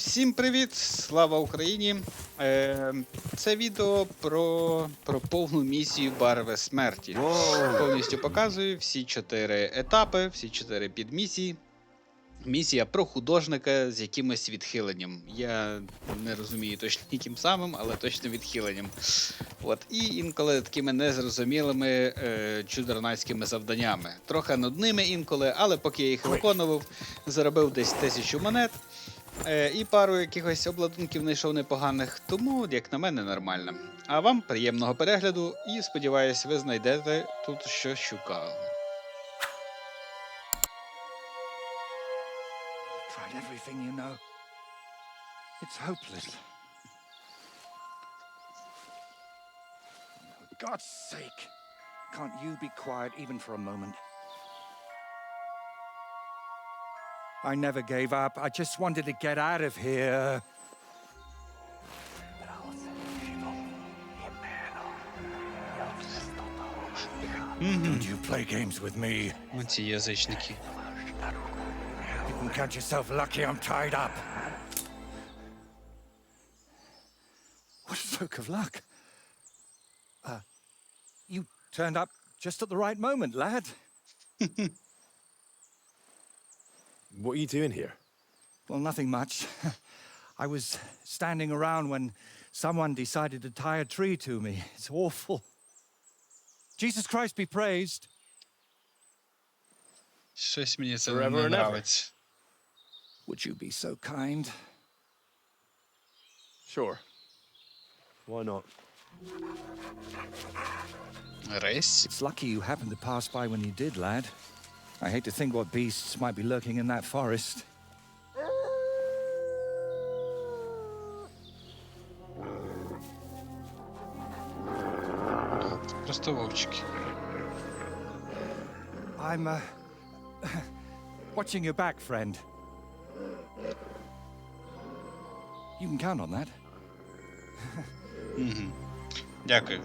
Всім привіт! Слава Україні! Це відео про повну місію Барви смерті. Повністю показую всі 4 етапи, всі 4 підмісії. Місія про художника з якимось відхиленням. Я не розумію точно яким самим, але точно відхиленням. От. І інколи такими незрозумілими чудернацькими завданнями. Трохи нудними інколи, але поки я їх виконував, заробив десь 1000 монет. І пару якихось обладунків знайшов непоганих, тому, як на мене, нормально. А вам приємного перегляду і, сподіваюсь, ви знайдете тут, що шукали. Tried everything, you know. It's hopeless. For God's sake, can't you be quiet even for a moment? I never gave up. I just wanted to get out of here. Don't you play games with me. Оці язичники. You can count yourself lucky I'm tied up. What a stroke of luck. You turned up just at the right moment, lad. What are you doing here? Well, nothing much. I was standing around when someone decided to tie a tree to me. It's awful. Jesus Christ be praised. Щось мені це Forever не and ever. нравиться. Would you be so kind? Sure. Why not? Рейс? It's lucky you happened to pass by when you did, lad. I hate to think what beasts might be lurking in that forest. Просто вовчики. I'm, watching your back, friend. You can count on that. Дякую.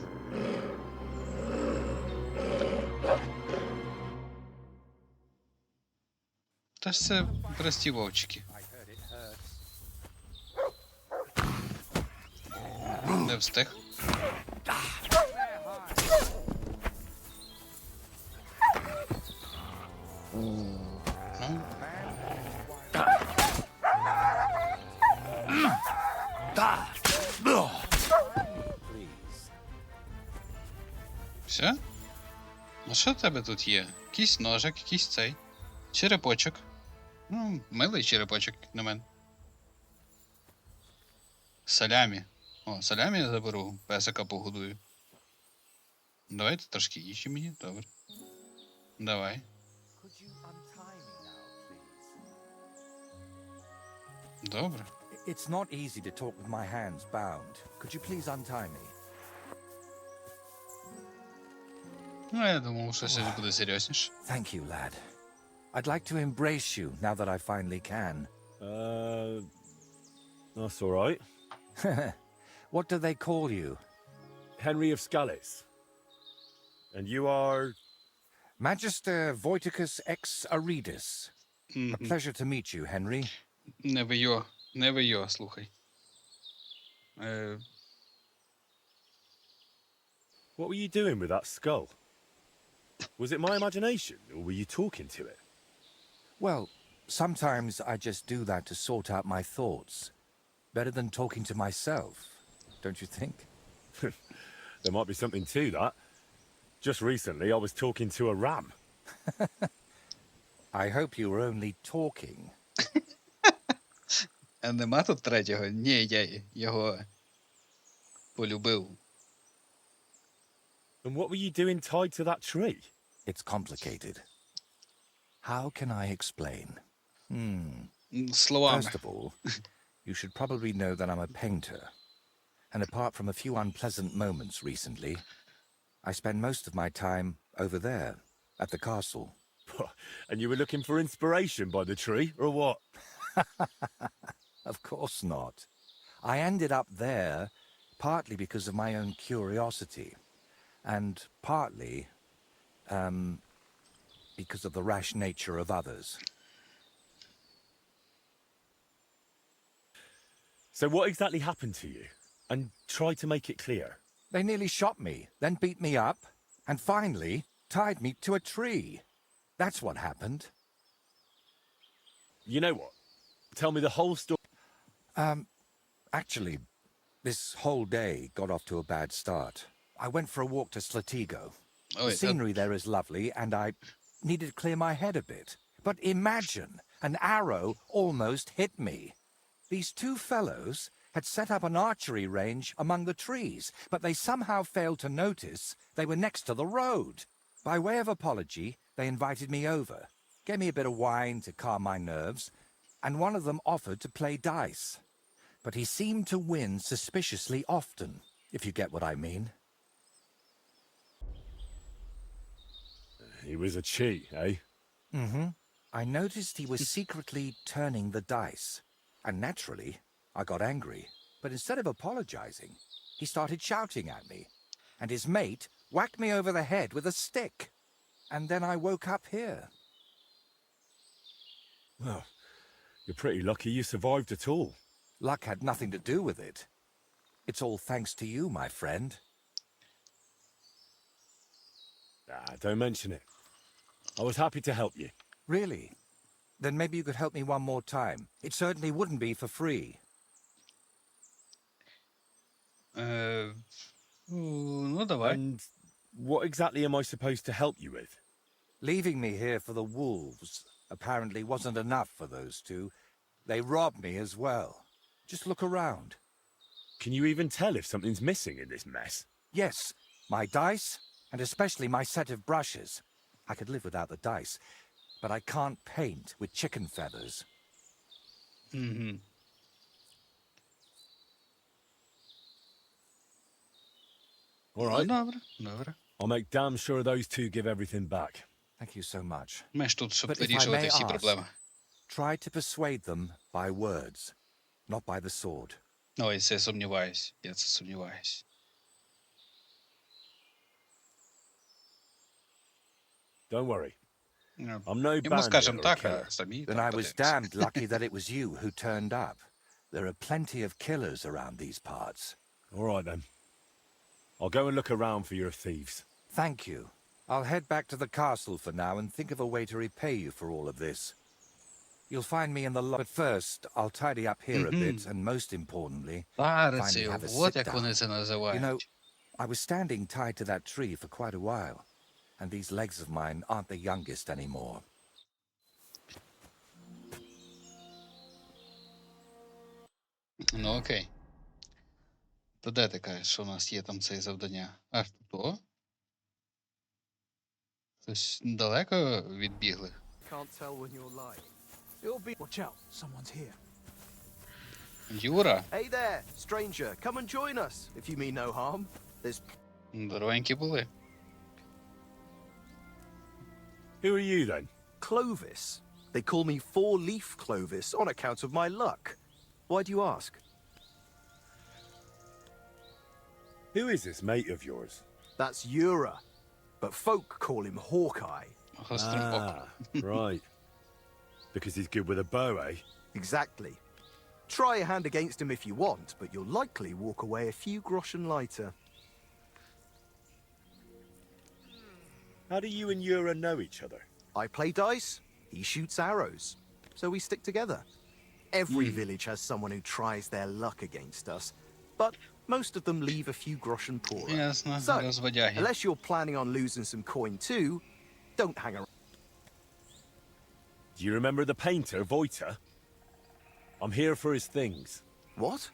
Та ж це прості вовчики. Не встиг. Все? А що в тебе тут є? Якийсь ножик, якийсь цей. Черепочок. Ну, милий черепочок, як на мене. Салямі. О, салямі я заберу, песика погодую. Давайте трошки їжі мені, добре. Давай. Добре. It's not easy to talk with my hands bound. Could you please untie me? Ну, я думав, що щось буде серйозніше. Thank you, lad. I'd like to embrace you now that I finally can. That's all right. What do they call you? Henry of Scalis. And you are... Magister Voiticus ex Aridus. A pleasure to meet you, Henry. Не ви йо, слухай. What were you doing with that skull? Was it my imagination, or were you talking to it? Well, sometimes I just do that to sort out my thoughts. Better than talking to myself, don't you think? There might be something to that. Just recently, I was talking to a ram. I hope you were only talking. А нема тут третього? Ні, я його полюбив. And what were you doing tied to that tree? It's complicated. How can I explain? Словами. First of all, you should probably know that I'm a painter. And apart from a few unpleasant moments recently, I spend most of my time over there, at the castle. And you were looking for inspiration by the tree, or what? Of course not. I ended up there partly because of my own curiosity, and partly, because of the rash nature of others. So what exactly happened to you? And try to make it clear. They nearly shot me, then beat me up, and finally tied me to a tree. That's what happened. You know what? Tell me the whole story. Actually, this whole day got off to a bad start. I went for a walk to Slatigo. Oh, The scenery there is lovely, and I needed to clear my head a bit. But imagine, an arrow almost hit me. These two fellows had set up an archery range among the trees, but they somehow failed to notice they were next to the road. By way of apology, they invited me over, gave me a bit of wine to calm my nerves, and one of them offered to play dice. But he seemed to win suspiciously often, if you get what I mean. He was a cheat, eh? Mm-hmm. I noticed he was secretly turning the dice, and naturally, I got angry. But instead of apologizing, he started shouting at me, and his mate whacked me over the head with a stick. And then I woke up here. Well, you're pretty lucky you survived at all. Luck had nothing to do with it. It's all thanks to you, my friend. Don't mention it. I was happy to help you. Really? Then maybe you could help me one more time. It certainly wouldn't be for free. Ну, давай. And what exactly am I supposed to help you with? Leaving me here for the wolves apparently wasn't enough for those two. They robbed me as well. Just look around. Can you even tell if something's missing in this mess? Yes, my dice, and especially my set of brushes. I could live without the dice, but I can't paint with chicken feathers. Угу. All Ну, right. добре, добре. I'll make damn sure those two give everything back. Thank you so much. Ми ж тут, щоб But if I вирішувати may всі ask, проблеми. try to persuade them by words, not by the sword. Ой, це сумніваюсь. Я це сумніваюсь. Don't worry. Ну, I'm no Йому bandit скажемо or a так, killer. а самі Then там I was подивимося. damned lucky that it was you who turned up. There are plenty of killers around these parts. All right, then. I'll go and look around for your thieves. Thank you. I'll head back to the castle for now and think of a way to repay you for all of this. You'll find me in the But first, I'll tidy up here a bit, and most importantly, Париться, finally have a от sit як вони down. це You know, називають. I was standing tied to that tree for quite a while, and these legs of mine aren't the youngest anymore. Ну окей. То де ти кажеш, що у нас є там це завдання? Аж тут? Хтось далеко відбігли? Can't tell when you're lying. It'll be. Watch out, someone's here. Юра? Hey there, stranger. Come and join us if you mean no harm. There's. Здоровенькі були. Who are you, then? Clovis. They call me Four-Leaf Clovis on account of my luck. Why do you ask? Who is this mate of yours? That's Ura, but folk call him Hawkeye. Гостромбок. Right. Because he's good with a bow, eh? Exactly. Try a hand against him if you want, but you'll likely walk away a few groschen lighter. How do you and Ura know each other? I play dice, he shoots arrows, so we stick together. Every village has someone who tries their luck against us, but most of them leave a few groschen poorer. Ясно, So, розводяги. unless you're planning on losing some coin too, don't hang around. Do you remember the painter, Voita? I'm here for his things. What?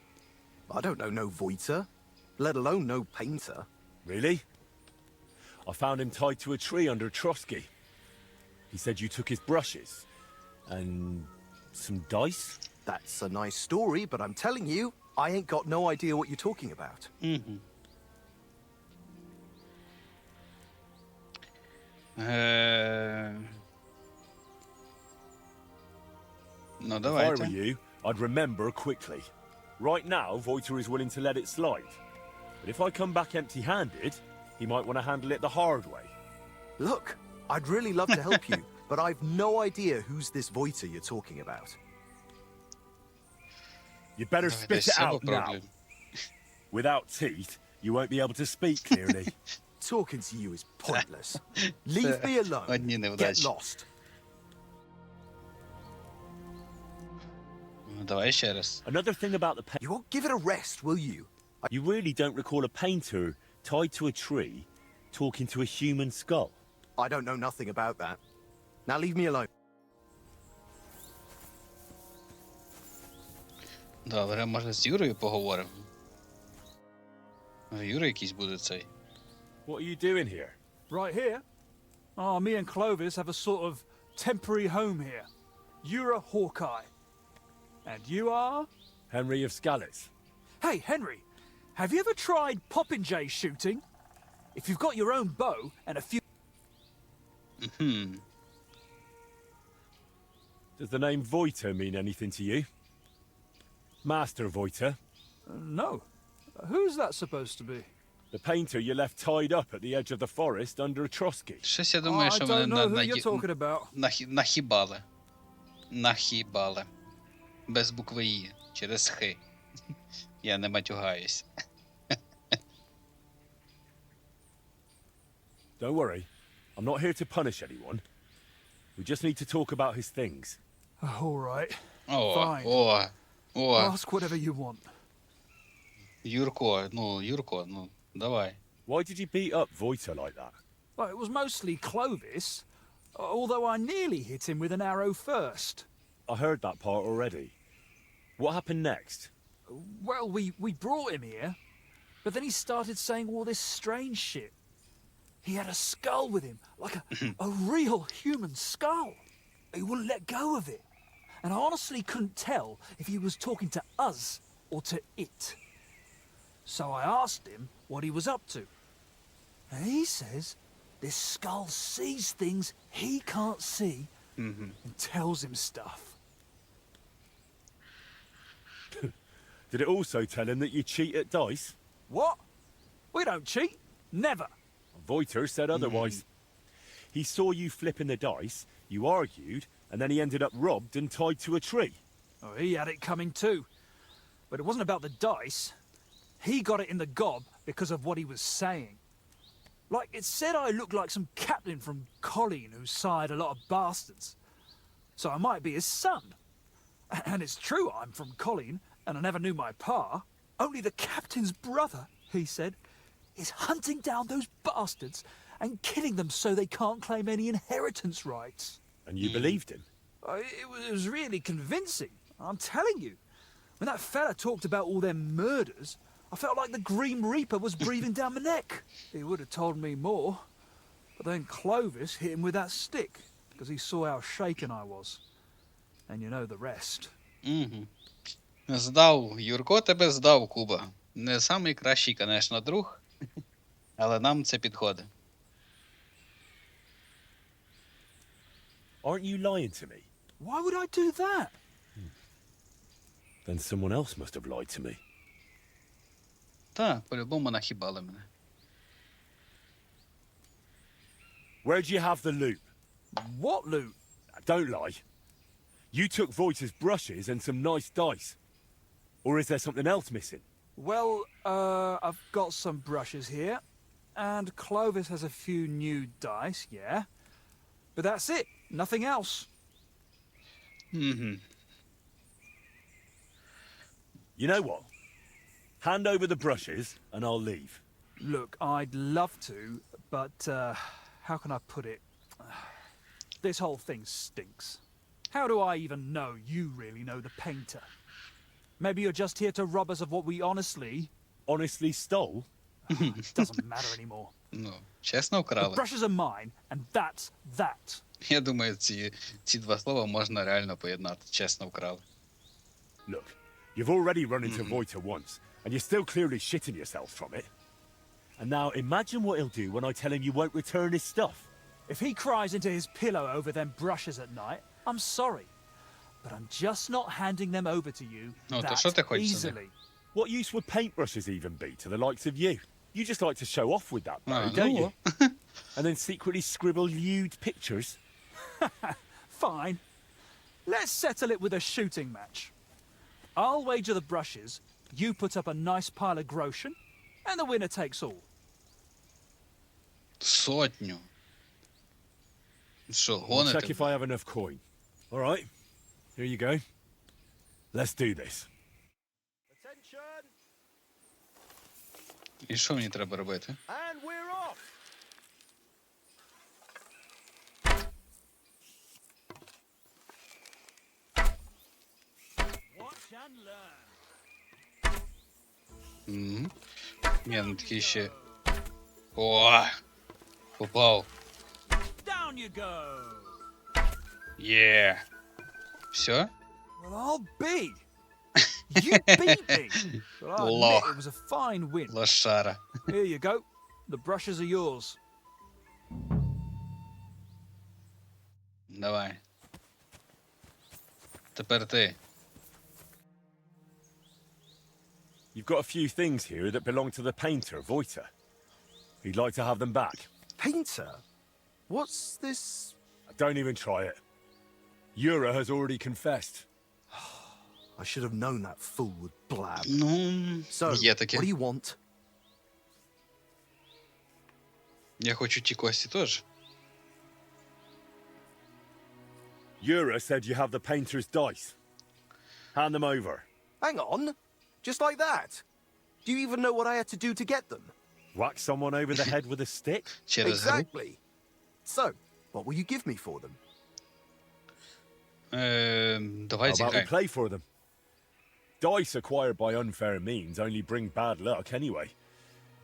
I don't know no Voiter, let alone no painter. Really? I found him tied to a tree under Troski. He said you took his brushes. And some dice? That's a nice story, but I'm telling you, I ain't got no idea what you're talking about. Угу. Ну, If I were давайте. you, I'd remember quickly. Right now, Voiter is willing to let it slide. But if I come back empty-handed, he might want to handle it the hard way. Look, I'd really love to help you, but I've no idea who's this Voiter you're talking about. You better Давай, spit десь it себе out now. пробуємо. Without teeth, you won't be able to speak clearly. Talking to you is pointless. Leave me alone. Одні Get невдачі. lost. Ну, давай ще раз. Another thing about the You won't give it a rest, will you? You really don't recall a painter tied to a tree talking to a human skull? I don't know nothing about that. Now leave me alone. Добре, може з Юрою поговоримо? Юра якийсь буде цей. What are you doing here? Right here? Oh, me and Clovis have a sort of temporary home here. You're a Hawkeye. And you are? Henry of Scallis. Hey, Henry, have you ever tried popinjay shooting? If you've got your own bow and a few... Does the name Voiter mean anything to you? Master Voiter, No. Who's that supposed to be? the painter you left tied up at the edge of the forest under a Trotsky. Щось я Oh, думаю, I що don't мене know who you're talking about. нахібали. Нахібали. Без букви І. Через Х. Я не матюгаюсь. Don't worry, I'm not here to punish anyone. We just need to talk about his things. All right. О, Fine. о. Ask whatever you want. Юрко, ну, давай. Why did you beat up Voiter like that? Well, it was mostly Clovis, although I nearly hit him with an arrow first. I heard that part already. What happened next? Well, we brought him here, but then he started saying all this strange shit. He had a skull with him, like a real human skull. He wouldn't let go of it. And I honestly couldn't tell if he was talking to us or to it. So I asked him what he was up to. And he says this skull sees things he can't see and tells him stuff. Did it also tell him that you cheat at dice? What? We don't cheat. Never. Voiter said otherwise. He saw you flipping the dice, you argued, and then he ended up robbed and tied to a tree. Oh, he had it coming too. But it wasn't about the dice. He got it in the gob because of what he was saying. Like, it said I looked like some captain from Colleen who sired a lot of bastards. So I might be his son. And it's true I'm from Colleen, and I never knew my pa. Only the captain's brother, he said, is hunting down those bastards and killing them so they can't claim any inheritance rights. And you believed him? It was really convincing, I'm telling you. When that fella talked about all them murders, I felt like the Green Reaper was breathing down my neck. He would have told me more. But then Clovis hit him with that stick, because he saw how shaken I was. And you know the rest. Здав, Юрко тебе здав, Куба. Не самий кращий, конечно, друг, але нам це підходить. Aren't you lying to me? Why would I do that? Then someone else must have lied to me. Так, по-любому нахібали мене. Where'd you have the loot? What loot? Don't lie. You took Voiter's brushes and some nice dice. Or is there something else missing? Well, I've got some brushes here. And Clovis has a few new dice, yeah. But that's it. Nothing else. You know what? Hand over the brushes and I'll leave. Look, I'd love to, but how can I put it? This whole thing stinks. How do I even know you really know the painter? Maybe you're just here to rob us of what we honestly... Honestly stole? It doesn't matter anymore. Ну, чесно The вкрали. brushes are mine, and that's that. Я думаю, ці два слова можна реально поєднати. Чесно вкрали. Look, you've already run into Voiter once, and you're still clearly shitting yourself from it. And now imagine what he'll do when I tell him you won't return his stuff. If he cries into his pillow over them brushes at night, I'm sorry. But I'm just not handing them over to you Ну, то that що ти хочеш собі? easily. What use would paintbrushes even be to the likes of you? You just like to show off with that bow, Ah, don't no. you? And then secretly scribble lewd pictures. Fine. Let's settle it with a shooting match. I'll wager the brushes, you put up a nice pile of groschen, and the winner takes all. Сотню. Що, I'll check гоните? if I have enough coin. All right, here you go. Let's do this. Attention, І що мені треба робити? and we're off. Watch and learn. Мгм. Ні, ну такі ще... О! Попав. Down you go. Є. Все? Well, I'll be. You beat me. But I admit Loch. it was a fine win. Лошара. Here you go. The brushes are yours. Давай. Тепер ти. You've got a few things here that belong to the painter, Voita. He'd like to have them back. Painter? What's this? Don't even try it. Yura has already confessed. I should have known that fool would blab. Ну, So, є таке. what do you want? Я хочу ті кості теж. Yura said you have the painter's dice. Hand them over. Hang on. Just like that? Do you even know what I had to do to get them? Whack someone over the head with a stick? Через гру. Exactly. So, what will you give me for them? Давай How about we зіграємо. play for them? Dice acquired by unfair means only bring bad luck anyway.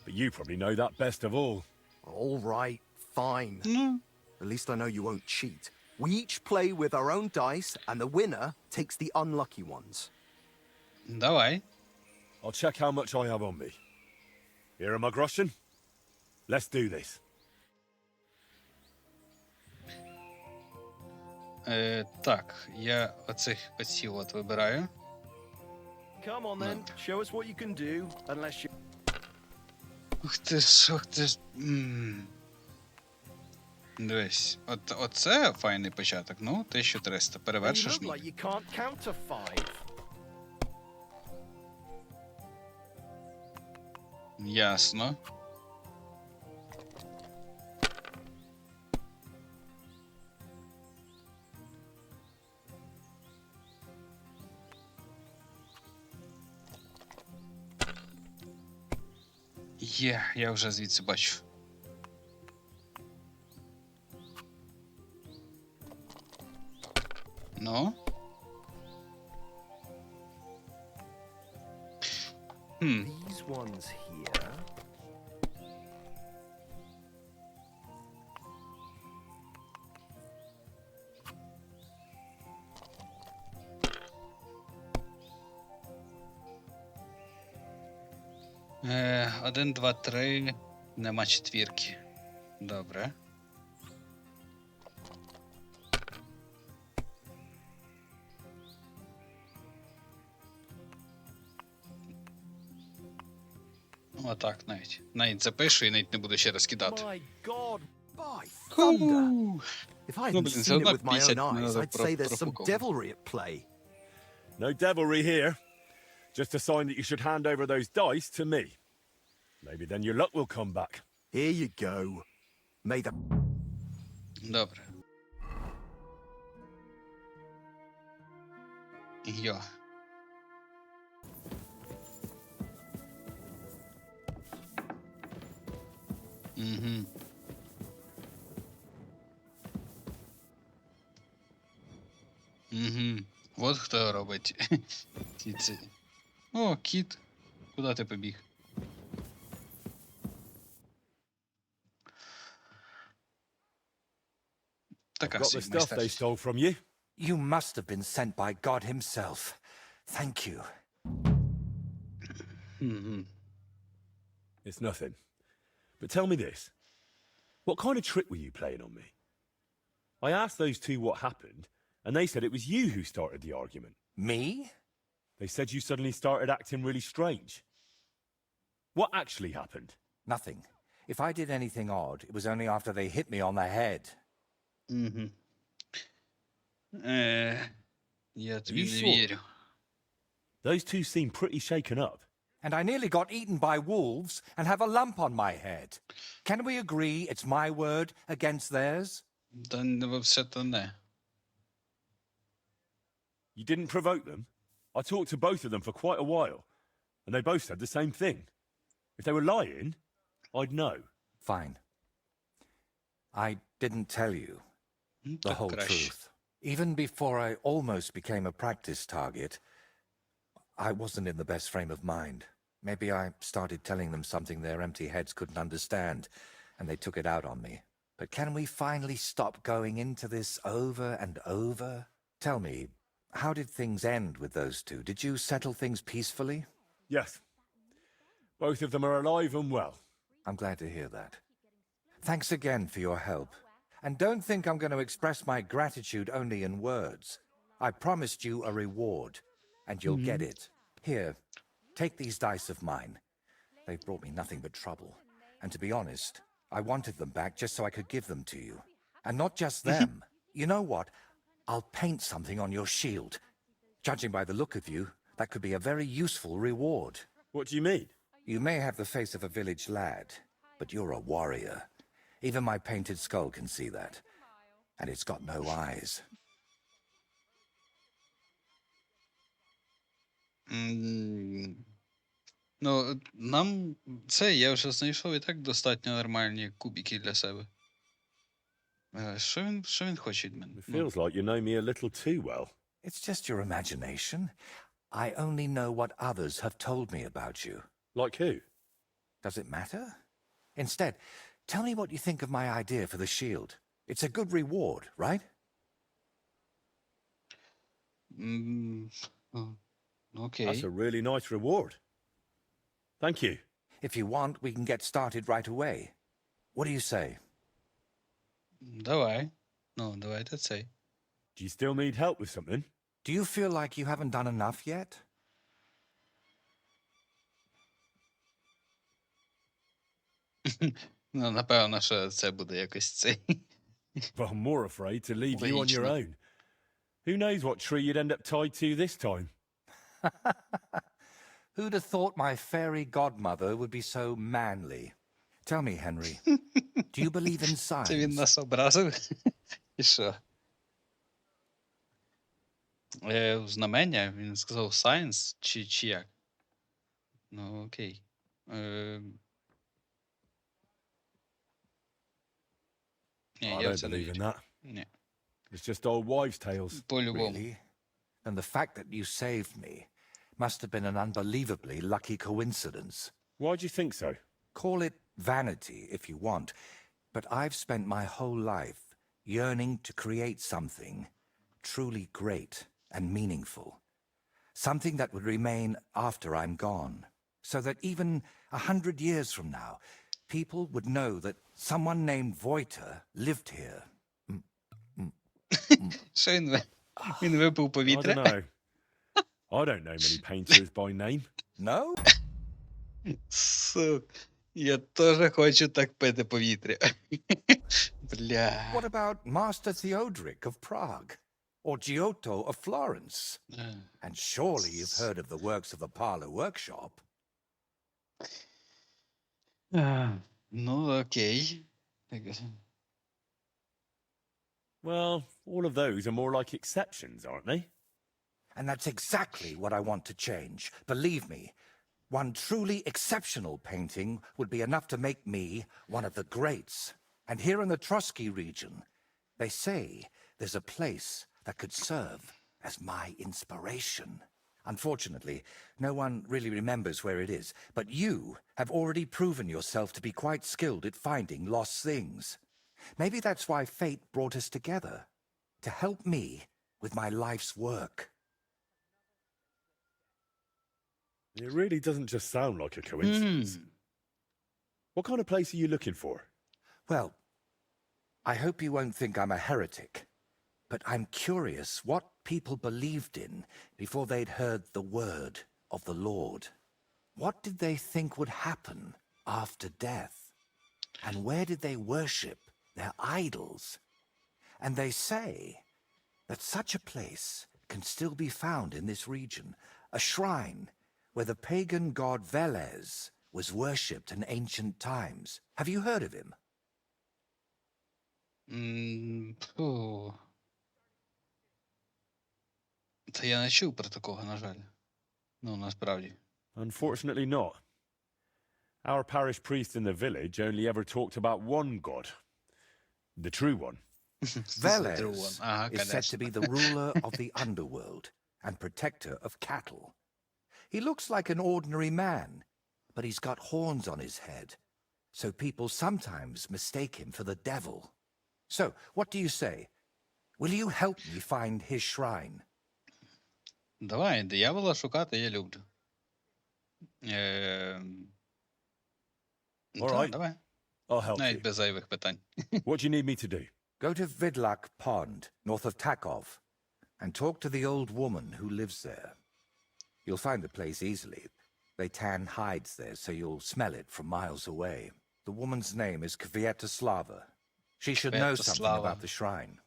But you probably know that best of all. All right, fine. Ну, At least I know you won't cheat. We each play with our own dice, and the winner takes the unlucky ones. давай. I'll check how much I have on me. Here are my groschen. Let's do this. Так, я оцих осів от вибираю. Come on then, show us what you can do, unless you... Ух ти ж, ух ти ж. Дивись, оце файний початок. Ну, 1300. You Перевершиш look like мені. you can't count to 5. Ясно. Є, я вже звідси бачу. Ну? These ones here. Один, два, три. Нема четвірки. Добре. Отак навіть. Навіть запишу і навіть не буду ще раз кидати. My God, By thunder! If I Ну, hadn't блін, все seen it одно with my 50 own eyes, надо I'd say there's some профукувати. devilry at play. No devilry here. Just a sign that you should hand over those dice to me. Maybe then your luck will come back. Here you go. May the... Добре. Йо. Угу. Угу. От хто робить ці. О, кіт. Куди ти побіг? Така Got the собі stuff they майстерність. stole from you. You must have been sent by God himself. Thank you. Угу. It's nothing. But tell me this. What kind of trick were you playing on me? I asked those two what happened, and they said it was you who started the argument. Me? They said you suddenly started acting really strange. What actually happened? Nothing. If I did anything odd, it was only after they hit me on the head. Я тобі You не sure? вірю. Those two seem pretty shaken up. And I nearly got eaten by wolves and have a lump on my head. Can we agree it's my word against theirs? Та не все то не. You didn't provoke them? I talked to both of them for quite a while, and they both said the same thing. If they were lying, I'd know. Fine. I didn't tell you the Так whole краще. truth. Even before I almost became a practice target, I wasn't in the best frame of mind. Maybe I started telling them something their empty heads couldn't understand, and they took it out on me. But can we finally stop going into this over and over? Tell me, how did things end with those two? Did you settle things peacefully? Yes. Both of them are alive and well. I'm glad to hear that. Thanks again for your help. And don't think I'm going to express my gratitude only in words. I promised you a reward, and you'll get it. Here, take these dice of mine. They've brought me nothing but trouble. And to be honest, I wanted them back just so I could give them to you. And not just them. You know what? I'll paint something on your shield. Judging by the look of you, that could be a very useful reward. What do you mean? You may have the face of a village lad, but you're a warrior. Even my painted skull can see that. And it's got no eyes. Ну, нам це я вже знайшов і так достатньо нормальні кубики для себе. Що він хоче від мене? It feels like you know me a little too well. It's just your imagination. I only know what others have told me about you. Like who? Does it matter? Instead, tell me what you think of my idea for the shield. It's a good reward, right? Окей. That's a really nice reward. Thank you. If you want, we can get started right away. What do you say? Давай. Ну, давайте цей. Do you still need help with something? Do you feel like you haven't done enough yet? Ну, напевно, що це буде якось цей. Well, I'm more afraid to leave you on your Логічно. own. Who knows what tree you'd end up tied to this time? Who'd have thought my fairy godmother would be so manly? Tell me, Henry, do you believe in Це він signs? нас образив? І що? Знамення? Він сказав science? Чи як? Ну, окей. Ні, I я в don't це не believe in вірю. that. Ні, It's just old wives' tales. по-любому. Really? And the fact that you saved me must have been an unbelievably lucky coincidence. Why do you think so? Call it vanity if you want, but I've spent my whole life yearning to create something truly great and meaningful. Something that would remain after I'm gone, so that even 100 years from now, people would know that someone named Voiter lived here. Що він випив I don't повітря? know. I don't know many painters by name. No? Сук, я теж хочу так пити повітря. Бля. What about Master Theodoric of Prague? Or Giotto of Florence? And surely you've heard of the works of the Parlour Workshop. Ну, окей. Well, all of those are more like exceptions, aren't they? And that's exactly what I want to change. Believe me, one truly exceptional painting would be enough to make me one of the greats. And here in the Troski region, they say there's a place that could serve as my inspiration. Unfortunately, no one really remembers where it is, but you have already proven yourself to be quite skilled at finding lost things. Maybe that's why fate brought us together, to help me with my life's work. It really doesn't just sound like a coincidence. What kind of place are you looking for? Well, I hope you won't think I'm a heretic, but I'm curious what people believed in before they'd heard the word of the Lord. What did they think would happen after death? And where did they worship their idols? And they say that such a place can still be found in this region, a shrine where the pagan god Velez was worshipped in ancient times. Have you heard of him? Фу. Та я не чув про такого, на жаль. Ну, насправді. Unfortunately not. Our parish priest in the village only ever talked about one god. The true one. Velez Ага, is said to конечно. be the ruler of the underworld and protector of cattle. He looks like an ordinary man, but he's got horns on his head, so people sometimes mistake him for the devil. So, what do you say? Will you help me find his shrine? Давай, диявола шукати я люблю. Ем, All та, right. давай. I'll help Навіть you. без зайвих питань. What do you need me to do? Go to Vidlak Pond, north of Takov, and talk to the old woman who lives there. You'll find the place easily. They tan hides there, so you'll smell it from miles away. The woman's name is Kvietoslava. She should know something Kvietoslava. about the shrine.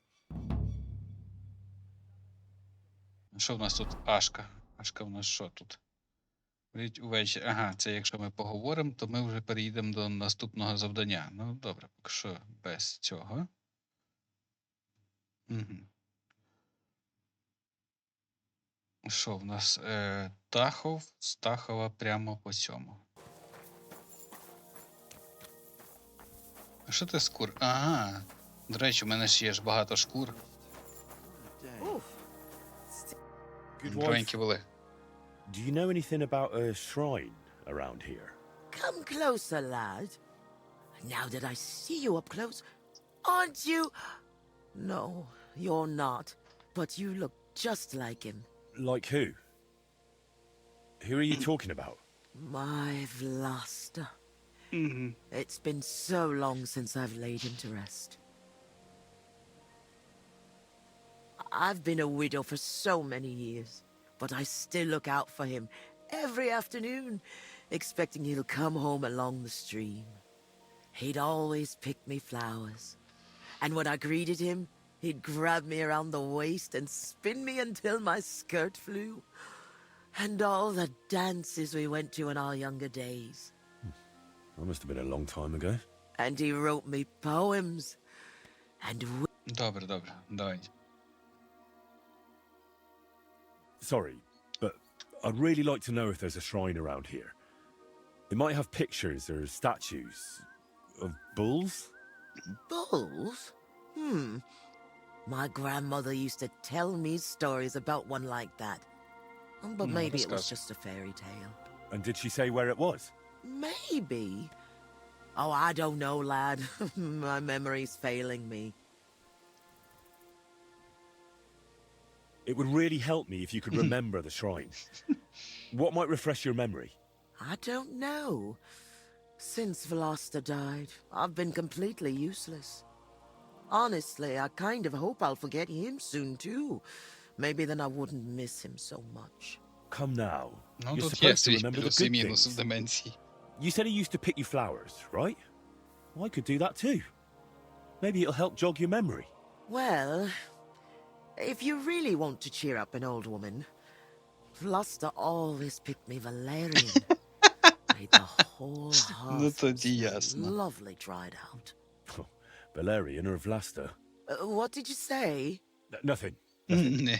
Що в нас тут? Ашка. Ашка в нас що тут? Прийдь увечері. Ага, це якщо ми поговоримо, то ми вже перейдемо до наступного завдання. Ну, добре, поки що без цього. Угу. Що в нас? Тахов, з Тахова прямо по цьому. А що ти скур? Ага. До речі, у мене ж є ж багато шкур. Good wife, Броньки були. do you know anything about a shrine around here? Come closer, lad. Now that I see you up close, aren't you? No, you're not. But you look just like him. Like who? Who are you talking about? My Vlasta. It's been so long since I've laid him to rest. I've been a widow for so many years, but I still look out for him every afternoon, expecting he'll come home along the stream. He'd always pick me flowers, and when I greeted him, he'd grab me around the waist and spin me until my skirt flew. And all the dances we went to in our younger days. That must have been a long time ago. And he wrote me poems. And Добре, добре, давай. Sorry, but I'd really like to know if there's a shrine around here. It might have pictures or statues of bulls. bulls? My grandmother used to tell me stories about one like that. But No, maybe it was discuss. just a fairy tale. And did she say where it was? Maybe. Oh, I don't know, lad. My memory's failing me. It would really help me if you could remember the shrine. What might refresh your memory? I don't know. Since Vlasta died, I've been completely useless. Honestly, I kind of hope I'll forget him soon, too. Maybe then I wouldn't miss him so much. Come now. Ну, You're тут є supposed to свій remember the плюс і good мінус в things. деменції. You said he used to pick you flowers, right? Well, I could do that too. Maybe it'll help jog your memory. Well, if you really want to cheer up an old woman, Vlasta always picked me valerian. Made the whole Ну, hearth тоді smell ясно. lovely dried out. Valerian or Vlasta? What did you say? Nothing. Не.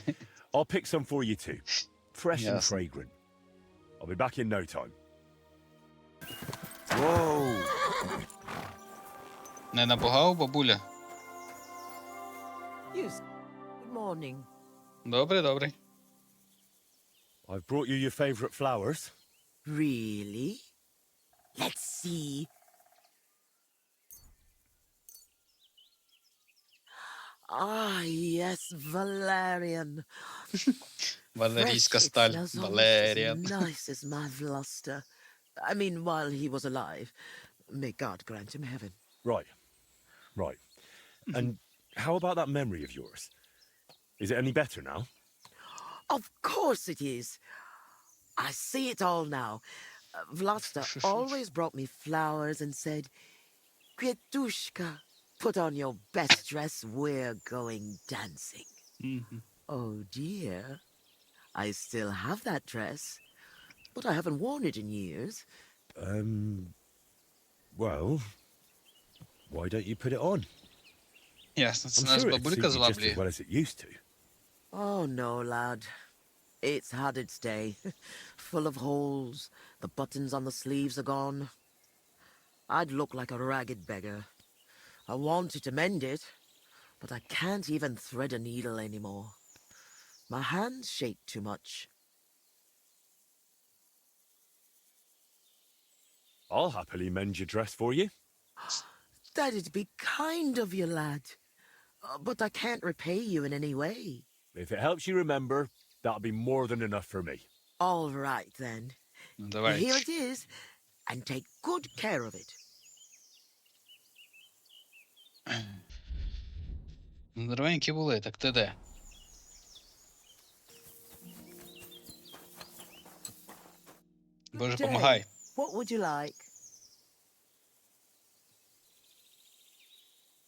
I'll pick some for you too. Fresh and Yes. fragrant. I'll be back in no time. Whoa! Не напугав, бабуля? Yes. Good morning. Добре, добре. I've brought you your favourite flowers. Really? Let's see. Ah, yes, valerian. Валерійська Fresh, it сталь. smells almost Валерія. as nice as my Vlasta. I mean, while he was alive. May God grant him heaven. Right. Right. And how about that memory of yours? Is it any better now? Of course it is. I see it all now. Vlasta always brought me flowers and said, Kvetushka, put on your best dress, we're going dancing. Oh dear. I still have that dress, but I haven't worn it in years. Well, why don't you put it on? Ясно, це I'm нас sure it'd бабулька suit you just зваблює. as well as it used to. Oh no, lad. It's had its day. Full of holes. The buttons on the sleeves are gone. I'd look like a ragged beggar. I wanted to mend it, but I can't even thread a needle anymore. My hands shake too much. I'll happily mend your dress for you. That'd be kind of you, lad. But I can't repay you in any way. If it helps you remember, that'll be more than enough for me. All right, then. Ну, давай. Here it is, and take good care of it. Здоровенькі були, так ти де? Боже, Day. помагай. What would you like?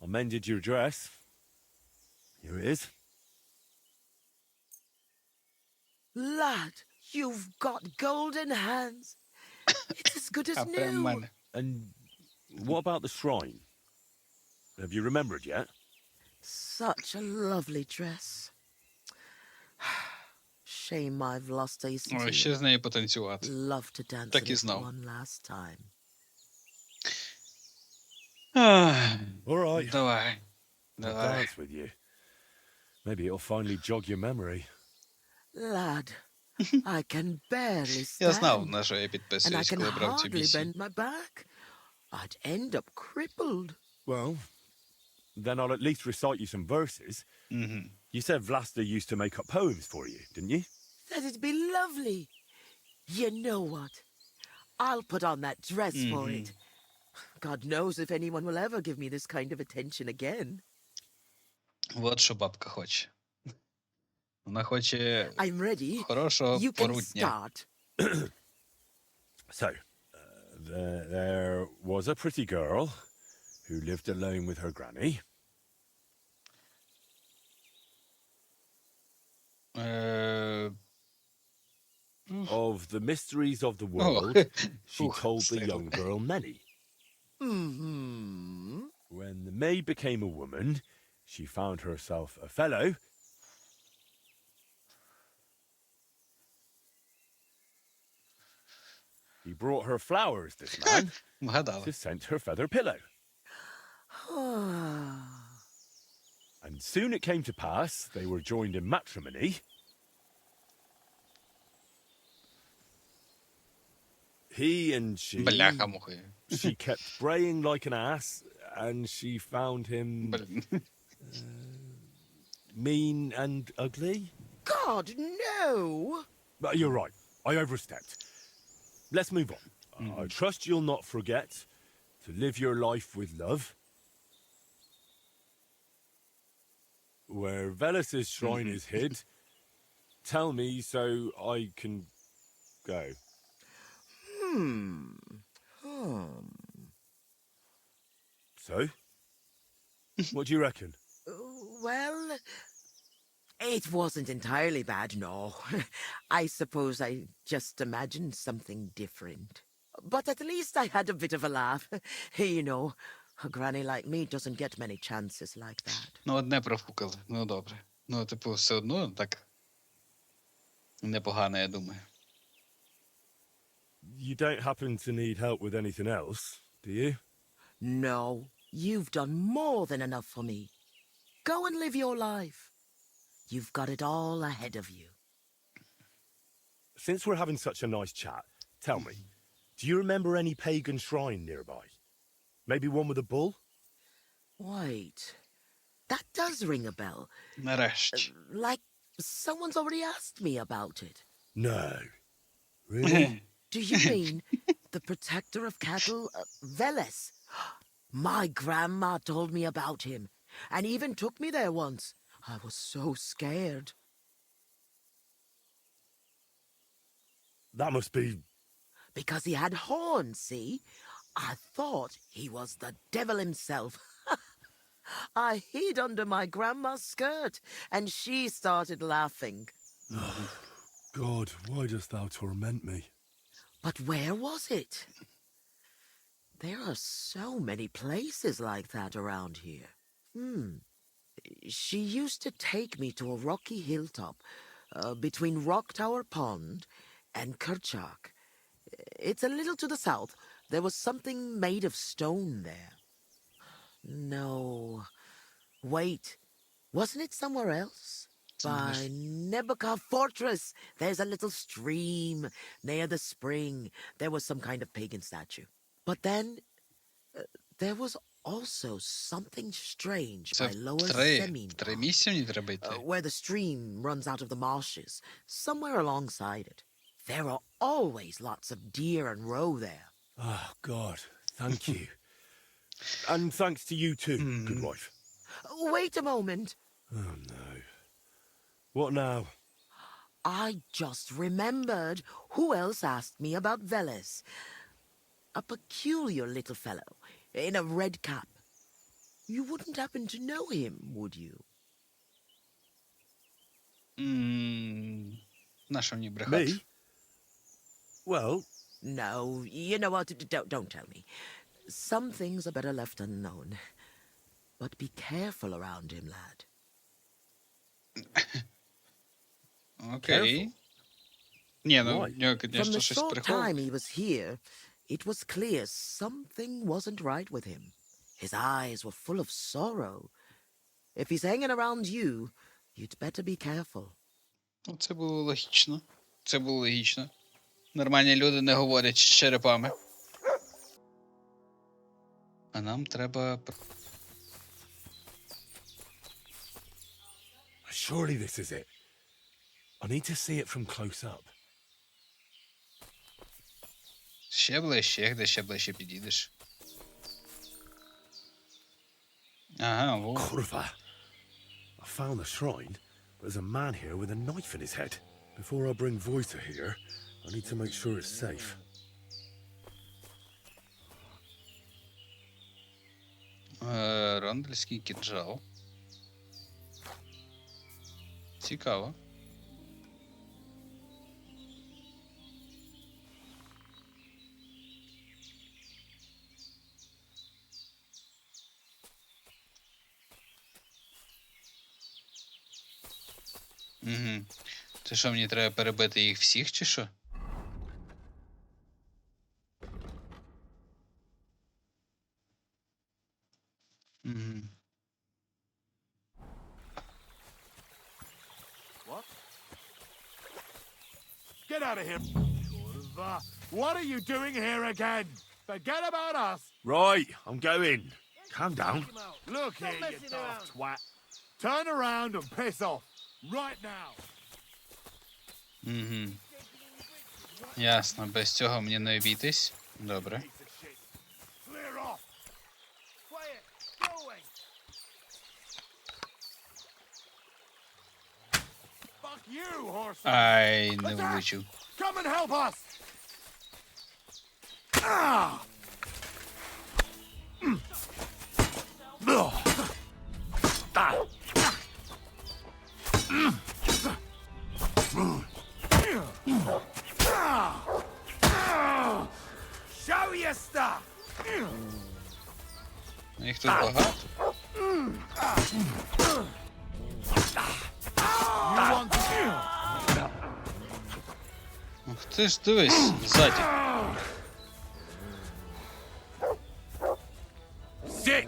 I mended your dress. Here it is. Lad, you've got golden hands. It's as good as А прям в new. мене. And what about the shrine? Have you remembered yet? Such a lovely dress. Shame I've lost taste Ой, to ще it. з нею потанцювати. Love to dance Так in і it знав. one last time. Ах, All right. давай. I'll Давай. dance with you. Maybe it'll finally jog your memory. Lad, I can barely Я знав, stand, на що я and I підписуюсь, can коли брав цю hardly місію. bend my back. I'd end up crippled. Well, then I'll at least recite you some verses. Угу. You said Vlasta used to make up poems for you, didn't you? That'd be lovely. You know what? I'll put on that dress for it. God knows if anyone will ever give me this kind of attention again. От що бабка хоче. Вона хоче I'm ready. хорошого You can порутня. start. So, there was a pretty girl who lived alone with her granny. Е, Of the mysteries of the world, she Ух, told the встигли. young girl many. Mm-hmm. When the maid became a woman, she found herself a fellow. He brought her flowers, this man, Вгадала. to scent her feather pillow. And soon it came to pass they were joined in matrimony. He and she, Бляха-мухи. she kept braying like an ass, and she found him Блін. mean and ugly. God, no! But you're right, I overstepped. Let's move on. I trust you'll not forget to live your life with love. Where Velus's shrine is hid, tell me so I can go. So? What do you reckon? Well, it wasn't entirely bad, no. I suppose I just imagined something different. But at least I had a bit of a laugh. You know, a granny like me doesn't get many chances like that. Ну, одне профукали. Ну, добре. Ну, типу, все одно так непогано, я думаю. You don't happen to need help with anything else, do you? No, you've done more than enough for me. Go and live your life. You've got it all ahead of you. Since we're having such a nice chat, tell me, do you remember any pagan shrine nearby? Maybe one with a bull? Wait, that does ring a bell. Нарешті. Like someone's already asked me about it. No. Really? Do you mean the protector of cattle, Veles? My grandma told me about him, and even took me there once. I was so scared. That must be... Because he had horns, see? I thought he was the devil himself. I hid under my grandma's skirt, and she started laughing. God, why dost thou torment me? But where was it? There are so many places like that around here. She used to take me to a rocky hilltop between Rock Tower Pond and Kerchak. It's a little to the south. There was something made of stone there. No. Wait. Wasn't it somewhere else? By Nebuchadnezzar Fortress. There's a little stream near the spring. There was some kind of pagan statue. But then there was also something strange Це by Lower три Semin, місця мені треба йти. where the stream runs out of the marshes, somewhere alongside it. There are always lots of deer and roe there. Oh, God, thank you. And thanks to you too, good wife. Wait a moment. Oh, no. What now? I just remembered who else asked me about Veles. A peculiar little fellow in a red cap. You wouldn't happen to know him, would you? Нащо мені брехати? Me? Well, No, you know what? Don't tell me. Some things are better left unknown. But be careful around him, lad. Окей. Ні, ну, Why? в нього, From звісно, the щось short приховує. time he was here, it was clear something wasn't right with him. His eyes were full of sorrow. If he's hanging around you, you'd better be careful. Ну, це було логічно. Це було логічно. Нормальні люди не говорять з черепами. А нам треба... surely this is it. I need to see it from close up. Ще ближче, як де ще ближче підійдеш. Ага, во. Kurva. I found the shrine, but there's a man here with a knife in his head. Before I bring Voita here, I need to make sure it's safe. Рондельський кінжал. Цікаво. Угу. Це що, мені треба перебити їх всіх, чи що? Угу. What? Get out of here! Kurva. What are you doing here again? Forget about us! Right, I'm going. Calm down. Look here, you daft twat. Turn around and piss off. Right now. Угу. Ясно, без цього мені не обійтись. Добре. Piece of shit. Clear off. Quiet. Going. Fuck you, horse. Ай, не влучив. Come and help us. Ah! Show your stuff. Їх тут багато. You want to... Ух ти ж, дивись, ззаді. Sick.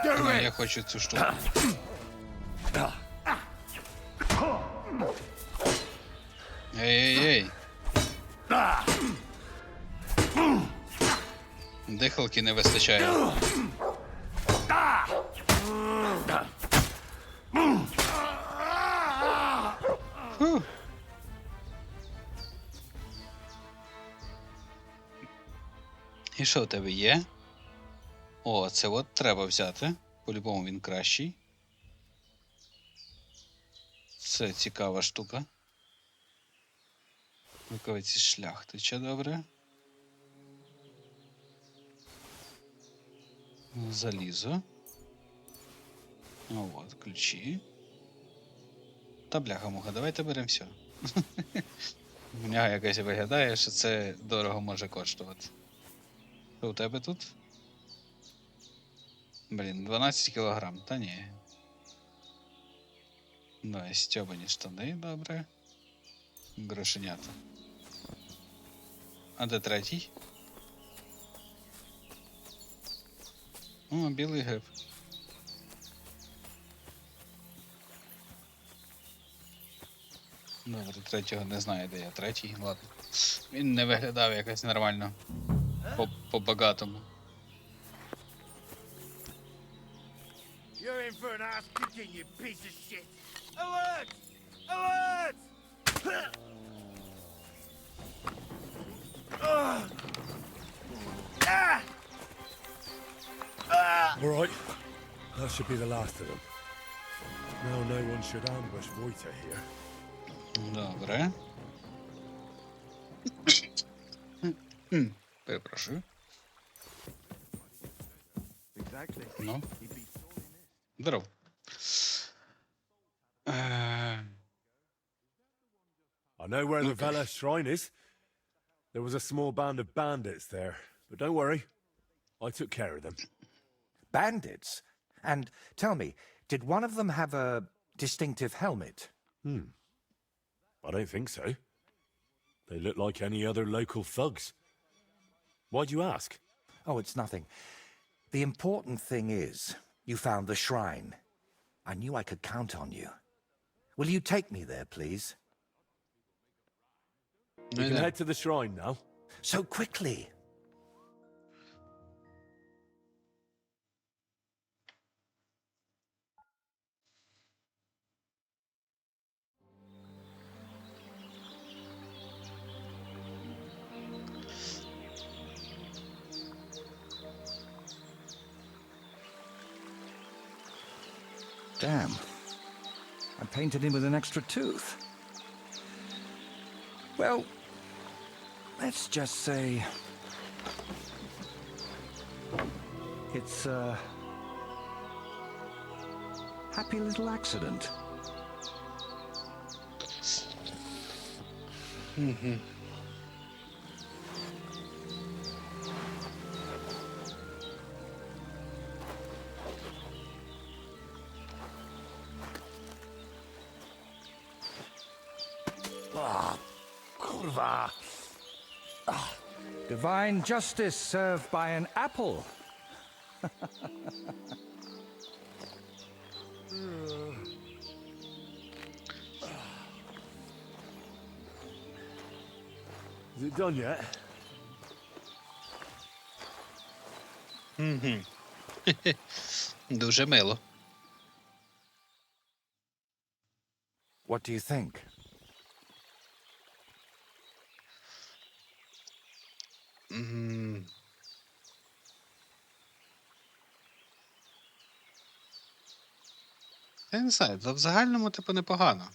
Ну, я хочу цю штуку. Ей-ей-ей. Дихалки не вистачає. Фу. І що в тебе є? О, це от треба взяти. По-любому він кращий. Це цікава штука. Рукавиці шляхтича, добре. Залізо. Ну от, ключі. Та бляха-муха, давайте беремо все. У нього якось виглядає, що це дорого може коштувати. Що у тебе тут? Блін, 12 кілограм, та ні. Ну, стьобані штани, добре. Грошенята. А де третій? О, білий гриб. Добре, третього не знаю, де я третій, ладно. Він не виглядав якось нормально. По-багатому. You're in for an ass kicking, you piece of shit. Alert! Alert! All right. That should be the last of them. Now no one should ambush Voita here. Добре. Перепрошую. Exactly. Ну. Здоров. I know where the Vela shrine is. There was a small band of bandits there. But don't worry. I took care of them. Bandits? And tell me, did one of them have a distinctive helmet? I don't think so. They look like any other local thugs. Why'd you ask? Oh, it's nothing. The important thing is, you found the shrine. I knew I could count on you. Will you take me there, please? We can head to the shrine now. So quickly. Damn. I painted him with an extra tooth. Well, let's just say it's a happy little accident. Kurwa! Divine justice served by an apple. Is it done yet? Дуже мило. What do you think? Я не знаю, в загальному, типу, непогано.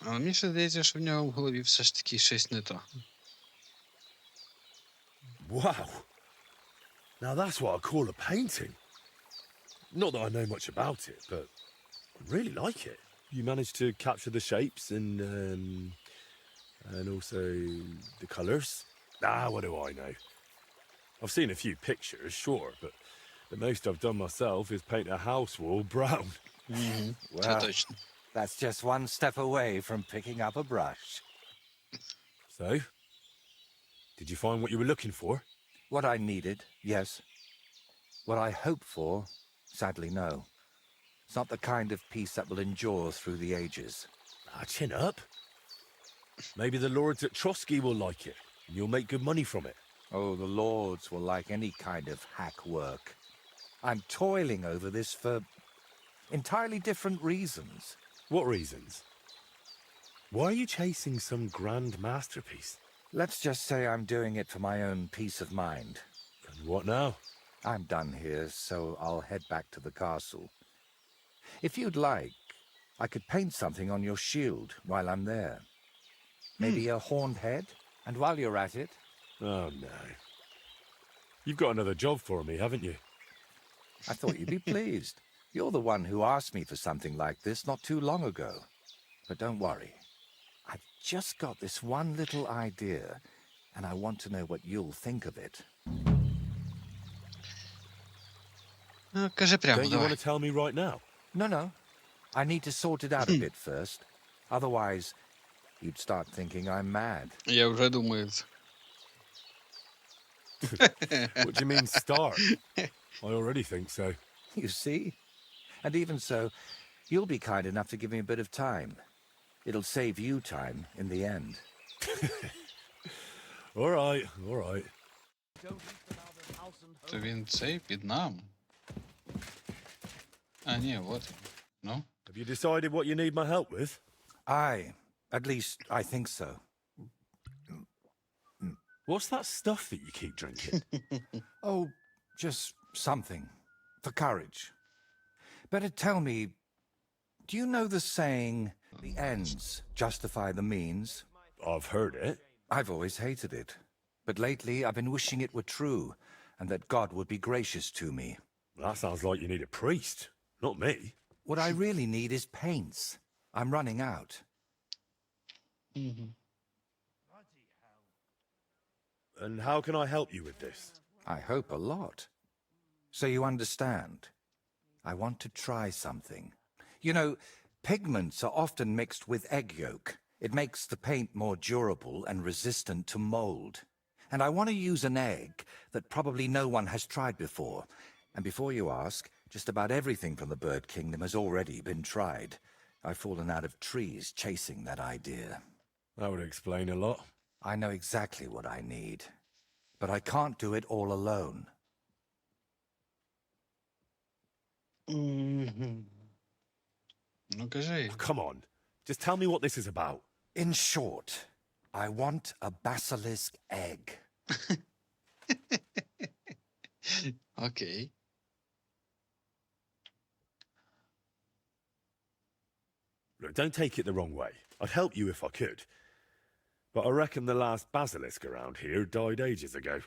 Але мені ще здається, що в нього в голові все ж таки щось не то. Wow. Now that's what I call a painting. Not that I know much about it, but I really like it. You managed to capture the shapes and also the colours. What do I know? I've seen a few pictures, sure, but the most I've done myself is paint a house wall brown. Це точно. That's just one step away from picking up a brush. So, did you find what you were looking for? What I needed, yes. What I hoped for, sadly, no. It's not the kind of piece that will endure through the ages. Chin up. Maybe the lords at Troski will like it, and you'll make good money from it. Oh, the lords will like any kind of hack work. I'm toiling over this for entirely different reasons. What reasons? Why are you chasing some grand masterpiece? Let's just say I'm doing it for my own peace of mind. And what now? I'm done here, so I'll head back to the castle. If you'd like, I could paint something on your shield while I'm there. Maybe a horned head? And while you're at it... Oh, no. You've got another job for me, haven't you? I thought you'd be pleased. You're the one who asked me for something like this not too long ago. But don't worry. I've just got this one little idea, and I want to know what you'll think of it. Ну, кажи прямо, Don't you давай. want to tell me right now? No. I need to sort it out a bit first. Otherwise, you'd start thinking I'm mad. Я вже думаю це. What do you mean, start? I already think so. You see? And even so, you'll be kind enough to give me a bit of time. It'll save you time in the end. All right, all right. То він цей під нами. А, ні, вот він. Ну? Have you decided what you need my help with? At least I think so. What's that stuff that you keep drinking? Oh, just something. For courage. Better tell me, do you know the saying, the ends justify the means? I've heard it. I've always hated it. But lately I've been wishing it were true, and that God would be gracious to me. That sounds like you need a priest, not me. What I really need is paints. I'm running out. And how can I help you with this? I hope a lot. So you understand. I want to try something. You know, pigments are often mixed with egg yolk. It makes the paint more durable and resistant to mold. And I want to use an egg that probably no one has tried before. And before you ask, just about everything from the bird kingdom has already been tried. I've fallen out of trees chasing that idea. That would explain a lot. I know exactly what I need. But I can't do it all alone. Ну, кажи. Oh, come on. Just tell me what this is about. In short, I want a basilisk egg. Окей. Look, don't take it the wrong way. I'd help you if I could. But I reckon the last basilisk around here died ages ago.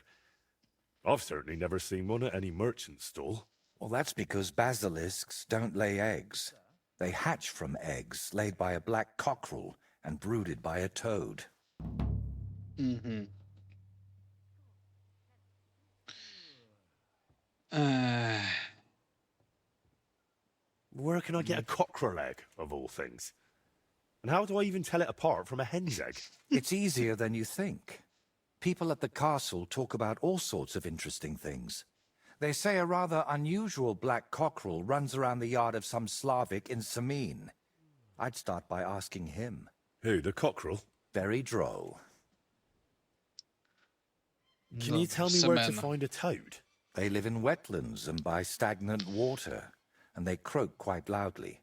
I've certainly never seen one at any merchant stall. Well, that's because basilisks don't lay eggs. They hatch from eggs laid by a black cockerel and brooded by a toad. Угу. Where can I get a cockerel egg, of all things? And how do I even tell it apart from a hen's egg? It's easier than you think. People at the castle talk about all sorts of interesting things. They say a rather unusual black cockerel runs around the yard of some Slavic in Samin. I'd start by asking him. Who, the cockerel? Very droll. Can you tell me where to find a toad? They live in wetlands and by stagnant water, and they croak quite loudly.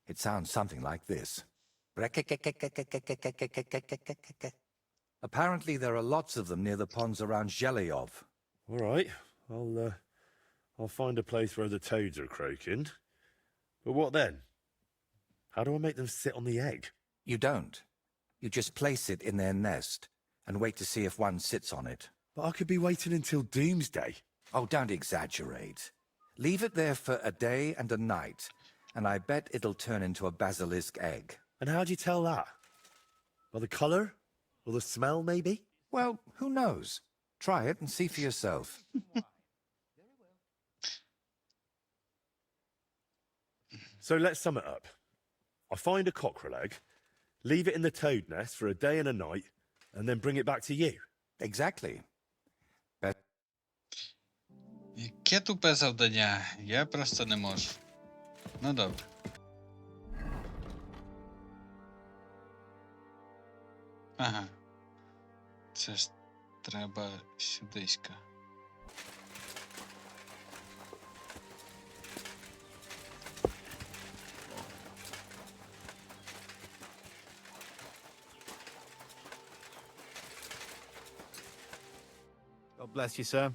It sounds something like this. Apparently there are lots of them near the ponds around Zhelyov. All right, I'll find a place where the toads are croaking. But what then? How do I make them sit on the egg? You don't. You just place it in their nest and wait to see if one sits on it. But I could be waiting until doomsday. Oh, don't exaggerate. Leave it there for a day and a night, and I bet it'll turn into a basilisk egg. And how do you tell that? By the colour? Or the smell, maybe? Well, who knows? Try it and see for yourself. So let's sum it up. I find a cockerel egg, leave it in the toad nest for a day and a night, and then bring it back to you. Exactly. Яке тупе завдання? Я просто не можу. Ну добре. Ага. Це ж треба сюдиська. God bless you, sir.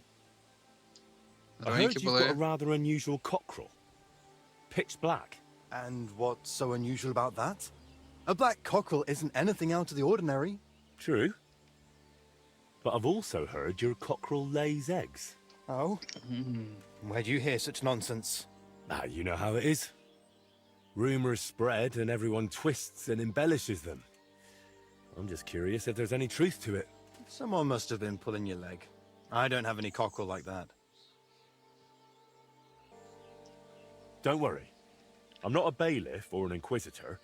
I heard you've got a rather unusual cockerel. Pitch black. And what's so unusual about that? A black cockerel isn't anything out of the ordinary. True. But I've also heard your cockerel lays eggs. Oh? Where'd you hear such nonsense? Ah, you know how it is. Rumors spread and everyone twists and embellishes them. I'm just curious if there's any truth to it. Someone must have been pulling your leg. I don't have any cockerel like that. Don't worry. I'm not a bailiff or an inquisitor.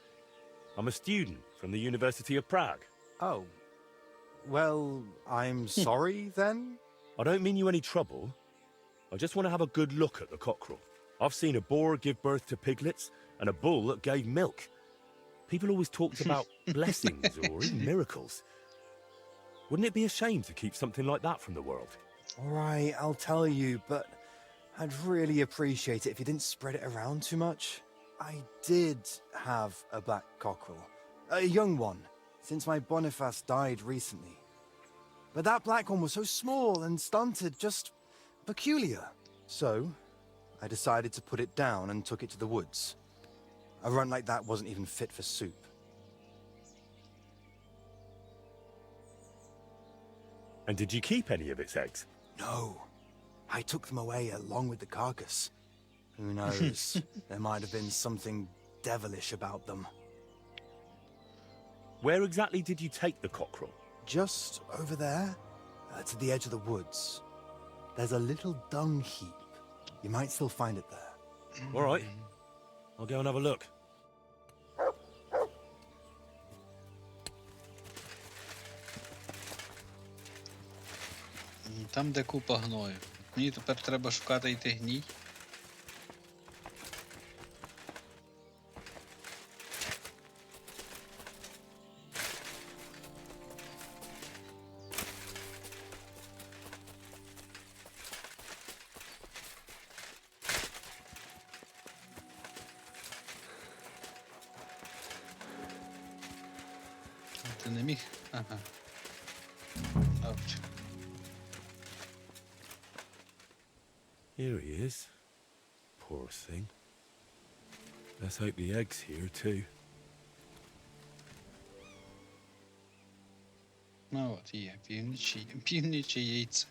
I'm a student from the University of Prague. Oh. Well, I'm sorry, then? I don't mean you any trouble. I just want to have a good look at the cockerel. I've seen a boar give birth to piglets and a bull that gave milk. People always talked about blessings or even miracles. Wouldn't it be a shame to keep something like that from the world? All right, I'll tell you, but I'd really appreciate it if you didn't spread it around too much. I did have a black cockerel. A young one, since my Boniface died recently. But that black one was so small and stunted, just peculiar. So, I decided to put it down and took it to the woods. A runt like that wasn't even fit for soup. And did you keep any of its eggs? No. I took them away along with the carcass. Who knows? There might have been something devilish about them. Where exactly did you take the cockerel? Just over there, to the edge of the woods. There's a little dung heap. You might still find it there. All right. I'll go and have a look. Там, де купа гною. Мені тепер треба шукати йти гній. Ти не міг? Ага. Ouch. Here he is. Poor thing. Let's hope the egg's here too. Ну от є, північі яйце.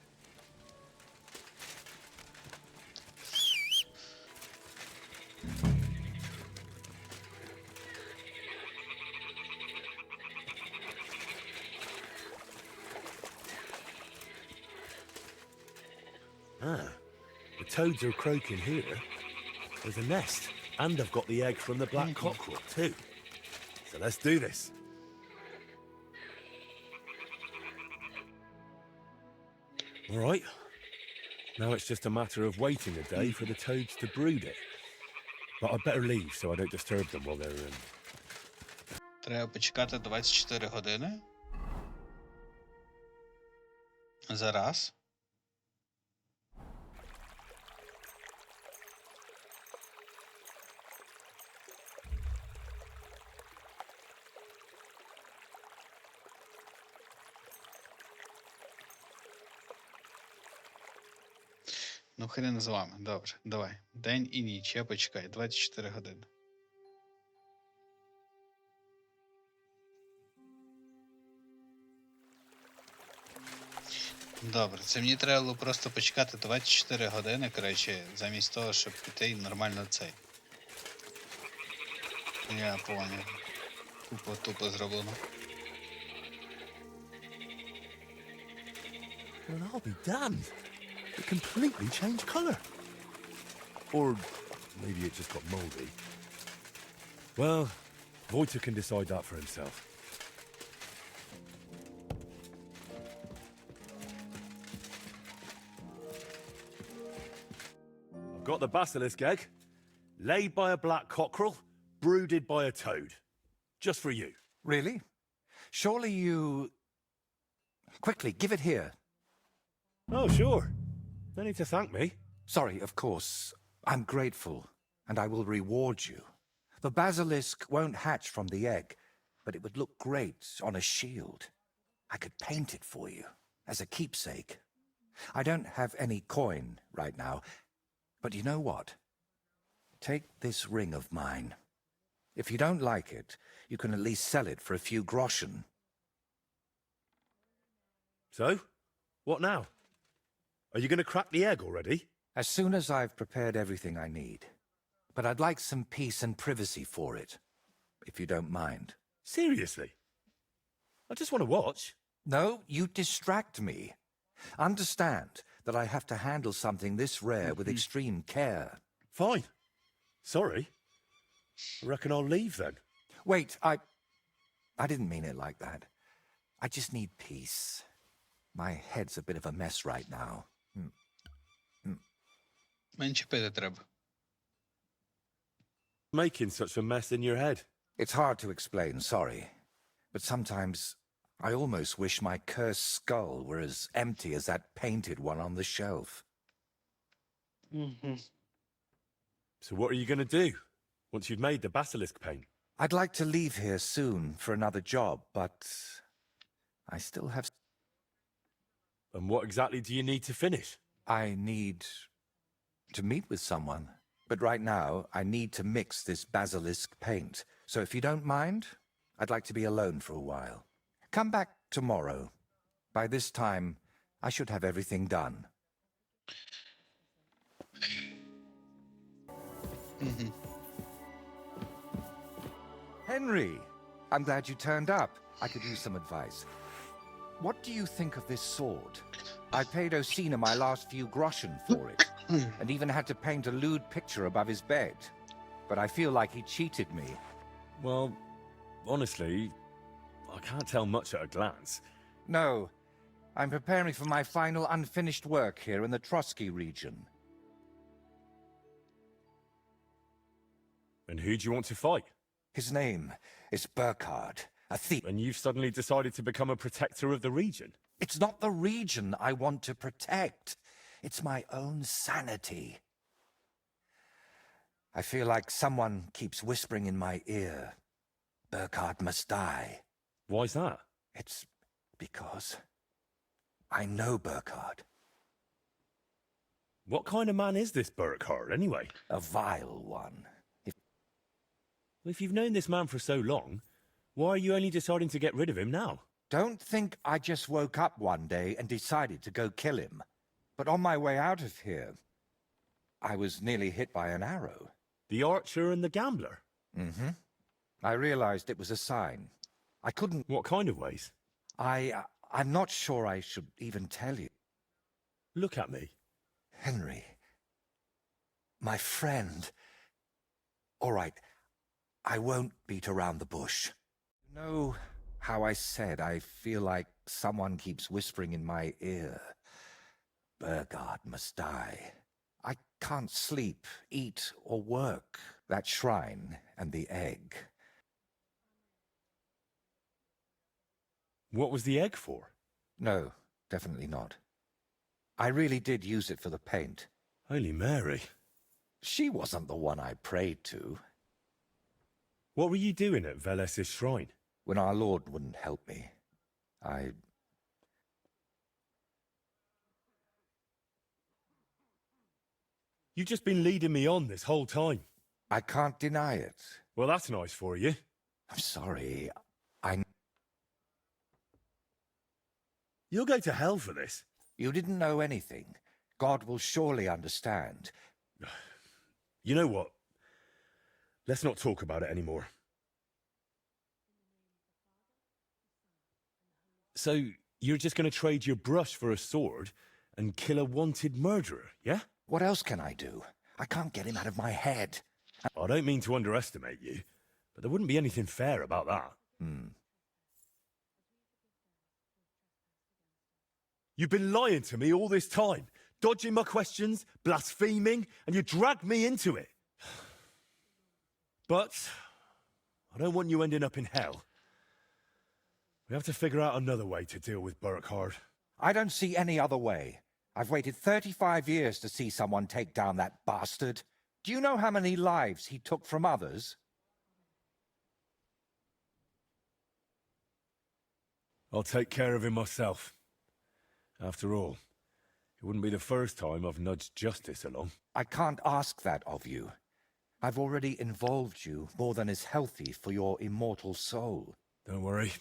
Ah, the toads are croaking here. There's a nest, and I've got the egg from the black cockerel too. So let's do this. All right. Now it's just a matter of waiting a day for the toads to brood it. But I'd better leave so I don't disturb them while they're in. Треба почекати 24 години. Зараз. Ну, хрен з вами. Добре, давай. День і ніч. Я почекаю. 24 години. Добре, це мені треба було просто почекати 24 години, коротше, замість того, щоб піти і нормально цей. Я поняв. Тупо зроблено. Well, I'll be damned. It completely changed colour. Or maybe it just got mouldy. Well, Wojtek can decide that for himself. I've got the basilisk egg, laid by a black cockerel, brooded by a toad. Just for you. Really? Surely you... Quickly, give it here. Oh, sure. No need to thank me. Sorry, of course. I'm grateful, and I will reward you. The basilisk won't hatch from the egg, but it would look great on a shield. I could paint it for you, as a keepsake. I don't have any coin right now, but you know what? Take this ring of mine. If you don't like it, you can at least sell it for a few groschen. So, what now? Are you going to crack the egg already? As soon as I've prepared everything I need. But I'd like some peace and privacy for it, if you don't mind. Seriously? I just want to watch. No, you distract me. Understand that I have to handle something this rare with extreme care. Fine. Sorry. I reckon I'll leave then. Wait, I didn't mean it like that. I just need peace. My head's a bit of a mess right now. Менше пити треба. Making such a mess in your head. It's hard to explain, sorry. But sometimes I almost wish my cursed skull were as empty as that painted one on the shelf. So what are you going to do once you've made the basilisk paint? I'd like to leave here soon for another job, but I still have... And what exactly do you need to finish? I need to meet with someone. But right now, I need to mix this basilisk paint. So if you don't mind, I'd like to be alone for a while. Come back tomorrow. By this time, I should have everything done. Henry, I'm glad you turned up. I could use some advice. What do you think of this sword? I paid Osina my last few groschen for it, and even had to paint a lewd picture above his bed. But I feel like he cheated me. Well, honestly, I can't tell much at a glance. No, I'm preparing for my final unfinished work here in the Troski region. And who do you want to fight? His name is Burkhard, a thief. And you've suddenly decided to become a protector of the region? It's not the region I want to protect. It's my own sanity. I feel like someone keeps whispering in my ear, Burkhard must die. Why's that? It's because I know Burkhard. What kind of man is this Burkhard, anyway? A vile one. If you've known this man for so long, why are you only deciding to get rid of him now? Don't think I just woke up one day and decided to go kill him. But on my way out of here, I was nearly hit by an arrow. The archer and the gambler? Mm-hmm. I realized it was a sign. I couldn't... What kind of ways? I'm not sure I should even tell you. Look at me. Henry. My friend. All right. I won't beat around the bush. You know how I said I feel like someone keeps whispering in my ear, Burkhard must die. I can't sleep, eat, or work. That shrine and the egg. What was the egg for? No, definitely not. I really did use it for the paint. Holy Mary. She wasn't the one I prayed to. What were you doing at Veles's shrine? When our Lord wouldn't help me, You've just been leading me on this whole time. I can't deny it. Well, that's nice for you. I'm sorry. You'll go to hell for this. You didn't know anything. God will surely understand. You know what? Let's not talk about it anymore. So, you're just going to trade your brush for a sword and kill a wanted murderer, yeah? What else can I do? I can't get him out of my head. I don't mean to underestimate you, but there wouldn't be anything fair about that. You've been lying to me all this time, dodging my questions, blaspheming, and you dragged me into it. But I don't want you ending up in hell. We have to figure out another way to deal with Burkhard. I don't see any other way. I've waited 35 years to see someone take down that bastard. Do you know how many lives he took from others? I'll take care of him myself. After all, it wouldn't be the first time I've nudged justice along. I can't ask that of you. I've already involved you more than is healthy for your immortal soul. Don't worry.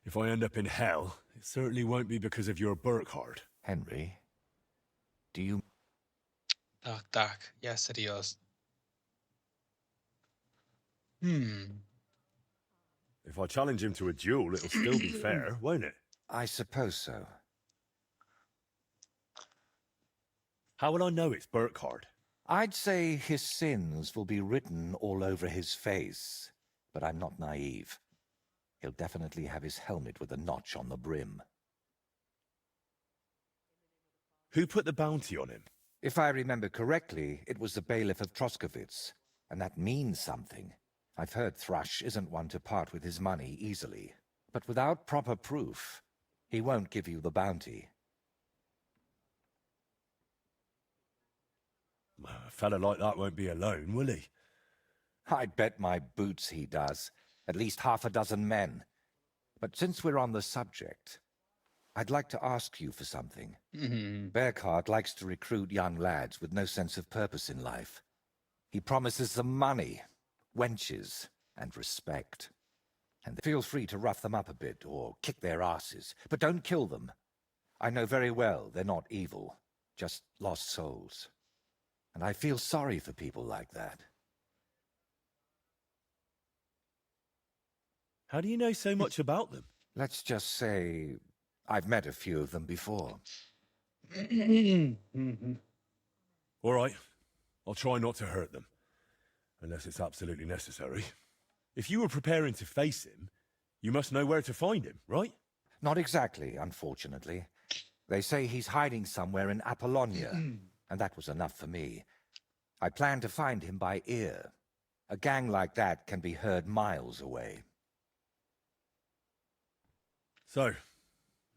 If I end up in hell, it certainly won't be because of your Burkhard. Henry, Do you... Так, я серйозно. If I challenge him to a duel, it'll still be fair, won't it? I suppose so. How will I know it's Burkhardt? I'd say his sins will be written all over his face, but I'm not naive. He'll definitely have his helmet with a notch on the brim. Who put the bounty on him? If I remember correctly, it was the bailiff of Troskowitz, and that means something. I've heard Thrush isn't one to part with his money easily, but without proper proof, he won't give you the bounty. A fella like that won't be alone, will he? I'd bet my boots he does. At least half a dozen men. But since we're on the subject, I'd like to ask you for something. Burkhardt likes to recruit young lads with no sense of purpose in life. He promises them money, wenches, and respect. And feel free to rough them up a bit or kick their asses, but don't kill them. I know very well they're not evil, just lost souls. And I feel sorry for people like that. How do you know so much about them? Let's just say I've met a few of them before. All right. I'll try not to hurt them. Unless it's absolutely necessary. If you were preparing to face him, you must know where to find him, right? Not exactly, unfortunately. They say he's hiding somewhere in Apollonia, and that was enough for me. I plan to find him by ear. A gang like that can be heard miles away. So,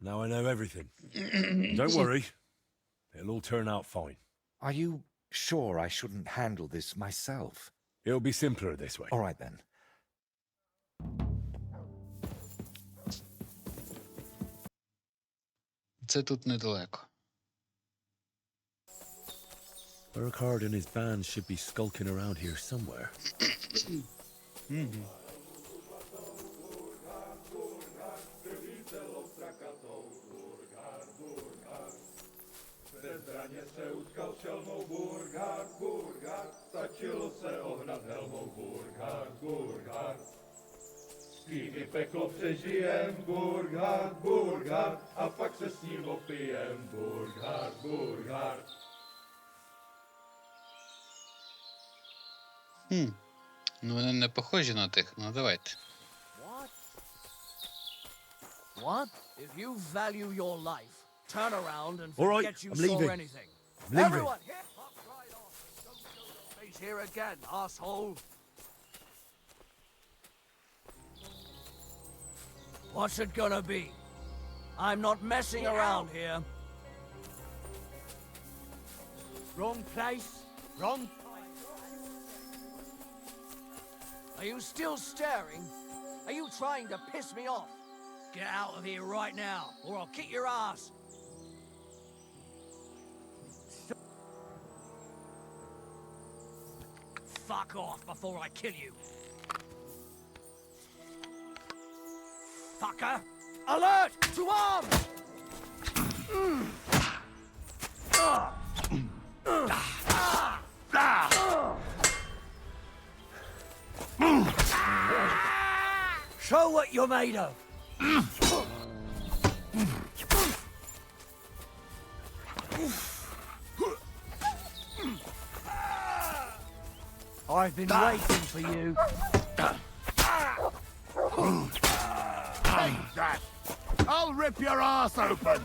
now I know everything. Don't worry. It'll all turn out fine. Are you sure I shouldn't handle this myself? It'll be simpler this way. All right, then. Це тут недалеко. Burkhardt and his band should be skulking around here somewhere. Skývy peklo přežijem, Burgard, Burgard, a pak se s ním opijem, Burgard, Burgard. Ну, вони не похожі на тих, ну давайте. What? What? If you value your life, turn around and All right, forget you I'm saw leaving. anything. I'm leaving. Everyone, hip hop right off. Don't show your face here again, asshole. What's it gonna be? I'm not messing around here. Wrong place, wrong time. Are you still staring? Are you trying to piss me off? Get out of here right now, or I'll kick your ass. Fuck off before I kill you. Fucker! Alert! To arms! Show what you're made of! I've been waiting for you. Take that! I'll rip your ass open!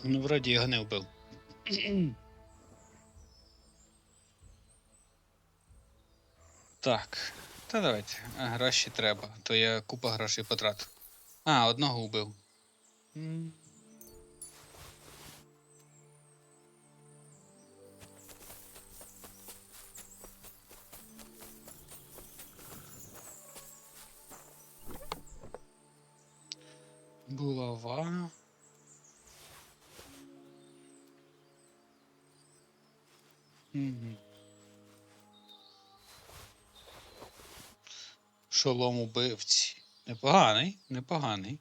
Ну, вроді його не вбив. Так, та давайте. Гроші треба, то я купа грошей потратив. А, одного вбив. Булава. Шолом убивці. Непоганий, непоганий.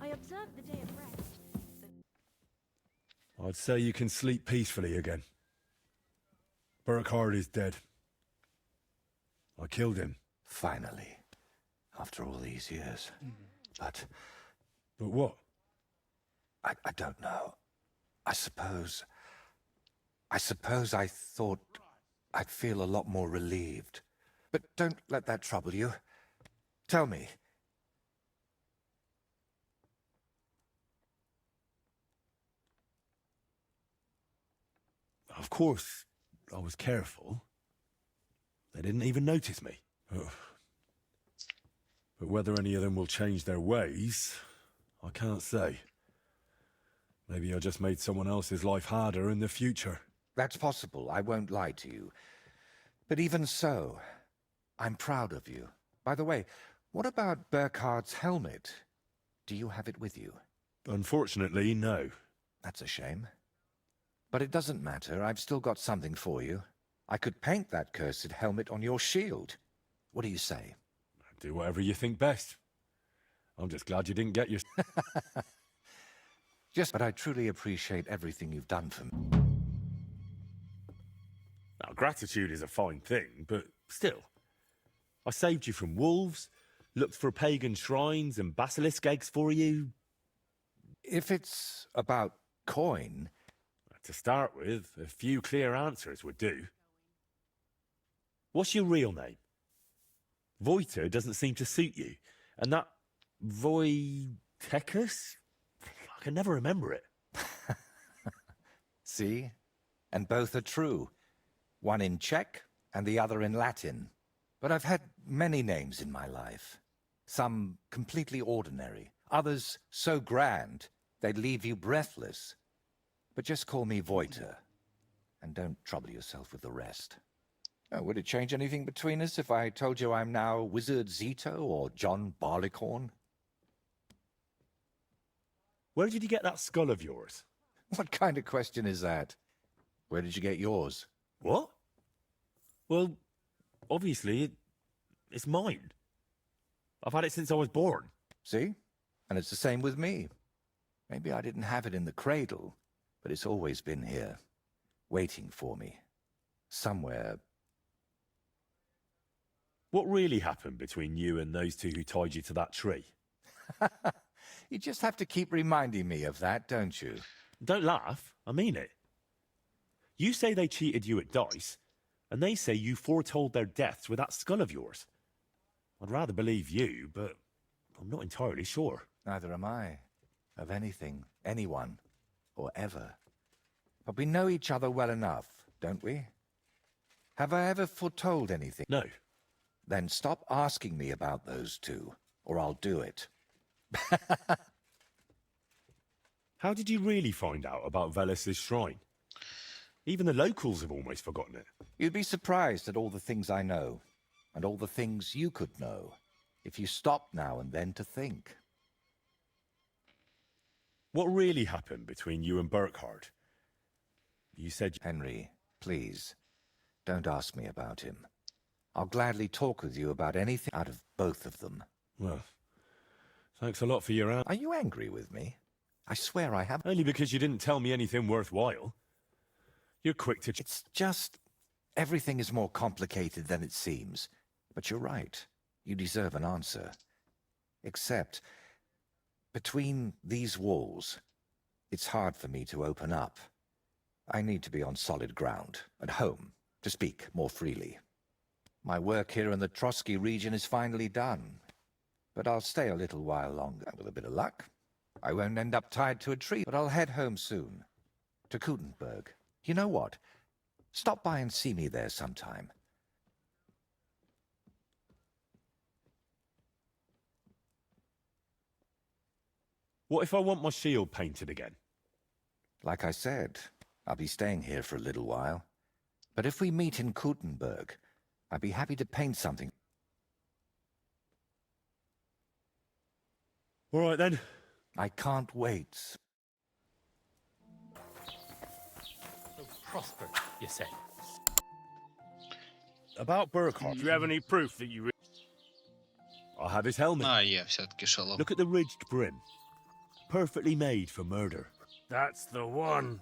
I observed the day of rest. I'd say you can sleep peacefully again. Burkhard is dead. I killed him. Finally. After all these years. But But what? I don't know. I suppose I thought I'd feel a lot more relieved. But don't let that trouble you. Tell me. Of course, I was careful. They didn't even notice me. But whether any of them will change their ways, I can't say. Maybe I just made someone else's life harder in the future. That's possible. I won't lie to you. But even so, I'm proud of you. By the way, what about Burkhard's helmet? Do you have it with you? Unfortunately, no. That's a shame. But it doesn't matter. I've still got something for you. I could paint that cursed helmet on your shield. What do you say? Do whatever you think best. I'm just glad you didn't get your... But I truly appreciate everything you've done for me. Now, gratitude is a fine thing, but still. I saved you from wolves, looked for pagan shrines and basilisk eggs for you. If it's about coin... To start with, a few clear answers would do. What's your real name? Voiter doesn't seem to suit you. And that Voitechus? I can never remember it. See? And both are true. One in Czech and the other in Latin. But I've had many names in my life. Some completely ordinary. Others so grand they'd leave you breathless. But just call me Voiter. And don't trouble yourself with the rest. Oh, would it change anything between us if I told you I'm now Wizard Zito or John Barleycorn? Where did you get that skull of yours? What kind of question is that? Where did you get yours? What? Well, obviously, it's mine. I've had it since I was born. See? And it's the same with me. Maybe I didn't have it in the cradle, but it's always been here, waiting for me. Somewhere. What really happened between you and those two who tied you to that tree? You just have to keep reminding me of that, don't you? Don't laugh. I mean it. You say they cheated you at dice, and they say you foretold their deaths with that skull of yours. I'd rather believe you, but I'm not entirely sure. Neither am I. Of anything, anyone, or ever. But we know each other well enough, don't we? Have I ever foretold anything? No. Then stop asking me about those two, or I'll do it. How did you really find out about Velis's shrine? Even the locals have almost forgotten it. You'd be surprised at all the things I know, and all the things you could know, if you stopped now and then to think. What really happened between you and Burkhard? You said... Henry, please, don't ask me about him. I'll gladly talk with you about anything out of both of them. Well, thanks a lot for your... Are you angry with me? I swear I haven't. Only because you didn't tell me anything worthwhile. You're quick to... It's just... everything is more complicated than it seems. But you're right. You deserve an answer. Except... between these walls, it's hard for me to open up. I need to be on solid ground, at home, to speak more freely. My work here in the Troski region is finally done. But I'll stay a little while longer. With a bit of luck, I won't end up tied to a tree, but I'll head home soon. To Kutenberg. You know what? Stop by and see me there sometime. What if I want my shield painted again? Like I said, I'll be staying here for a little while. But if we meet in Kutenberg, I'd be happy to paint something. All right then. I can't wait. Prosper, you say? About Burkhardt, do you have any proof that you... I have his helmet. А, є все-таки шолом. Look at the ridged brim. Perfectly made for murder. That's the one.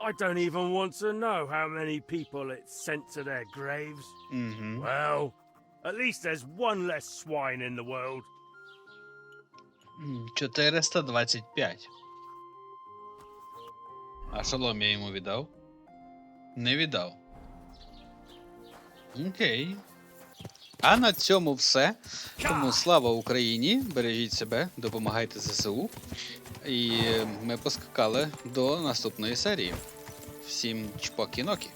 I don't even want to know how many people it sent to their graves. Угу. Well, at least there's one less swine in the world. 425. А шолом я йому віддав? Не віддав. Окей. А на цьому все. Тому слава Україні, бережіть себе, допомагайте ЗСУ. І ми поскакали до наступної серії. Всім чпокі-нокі.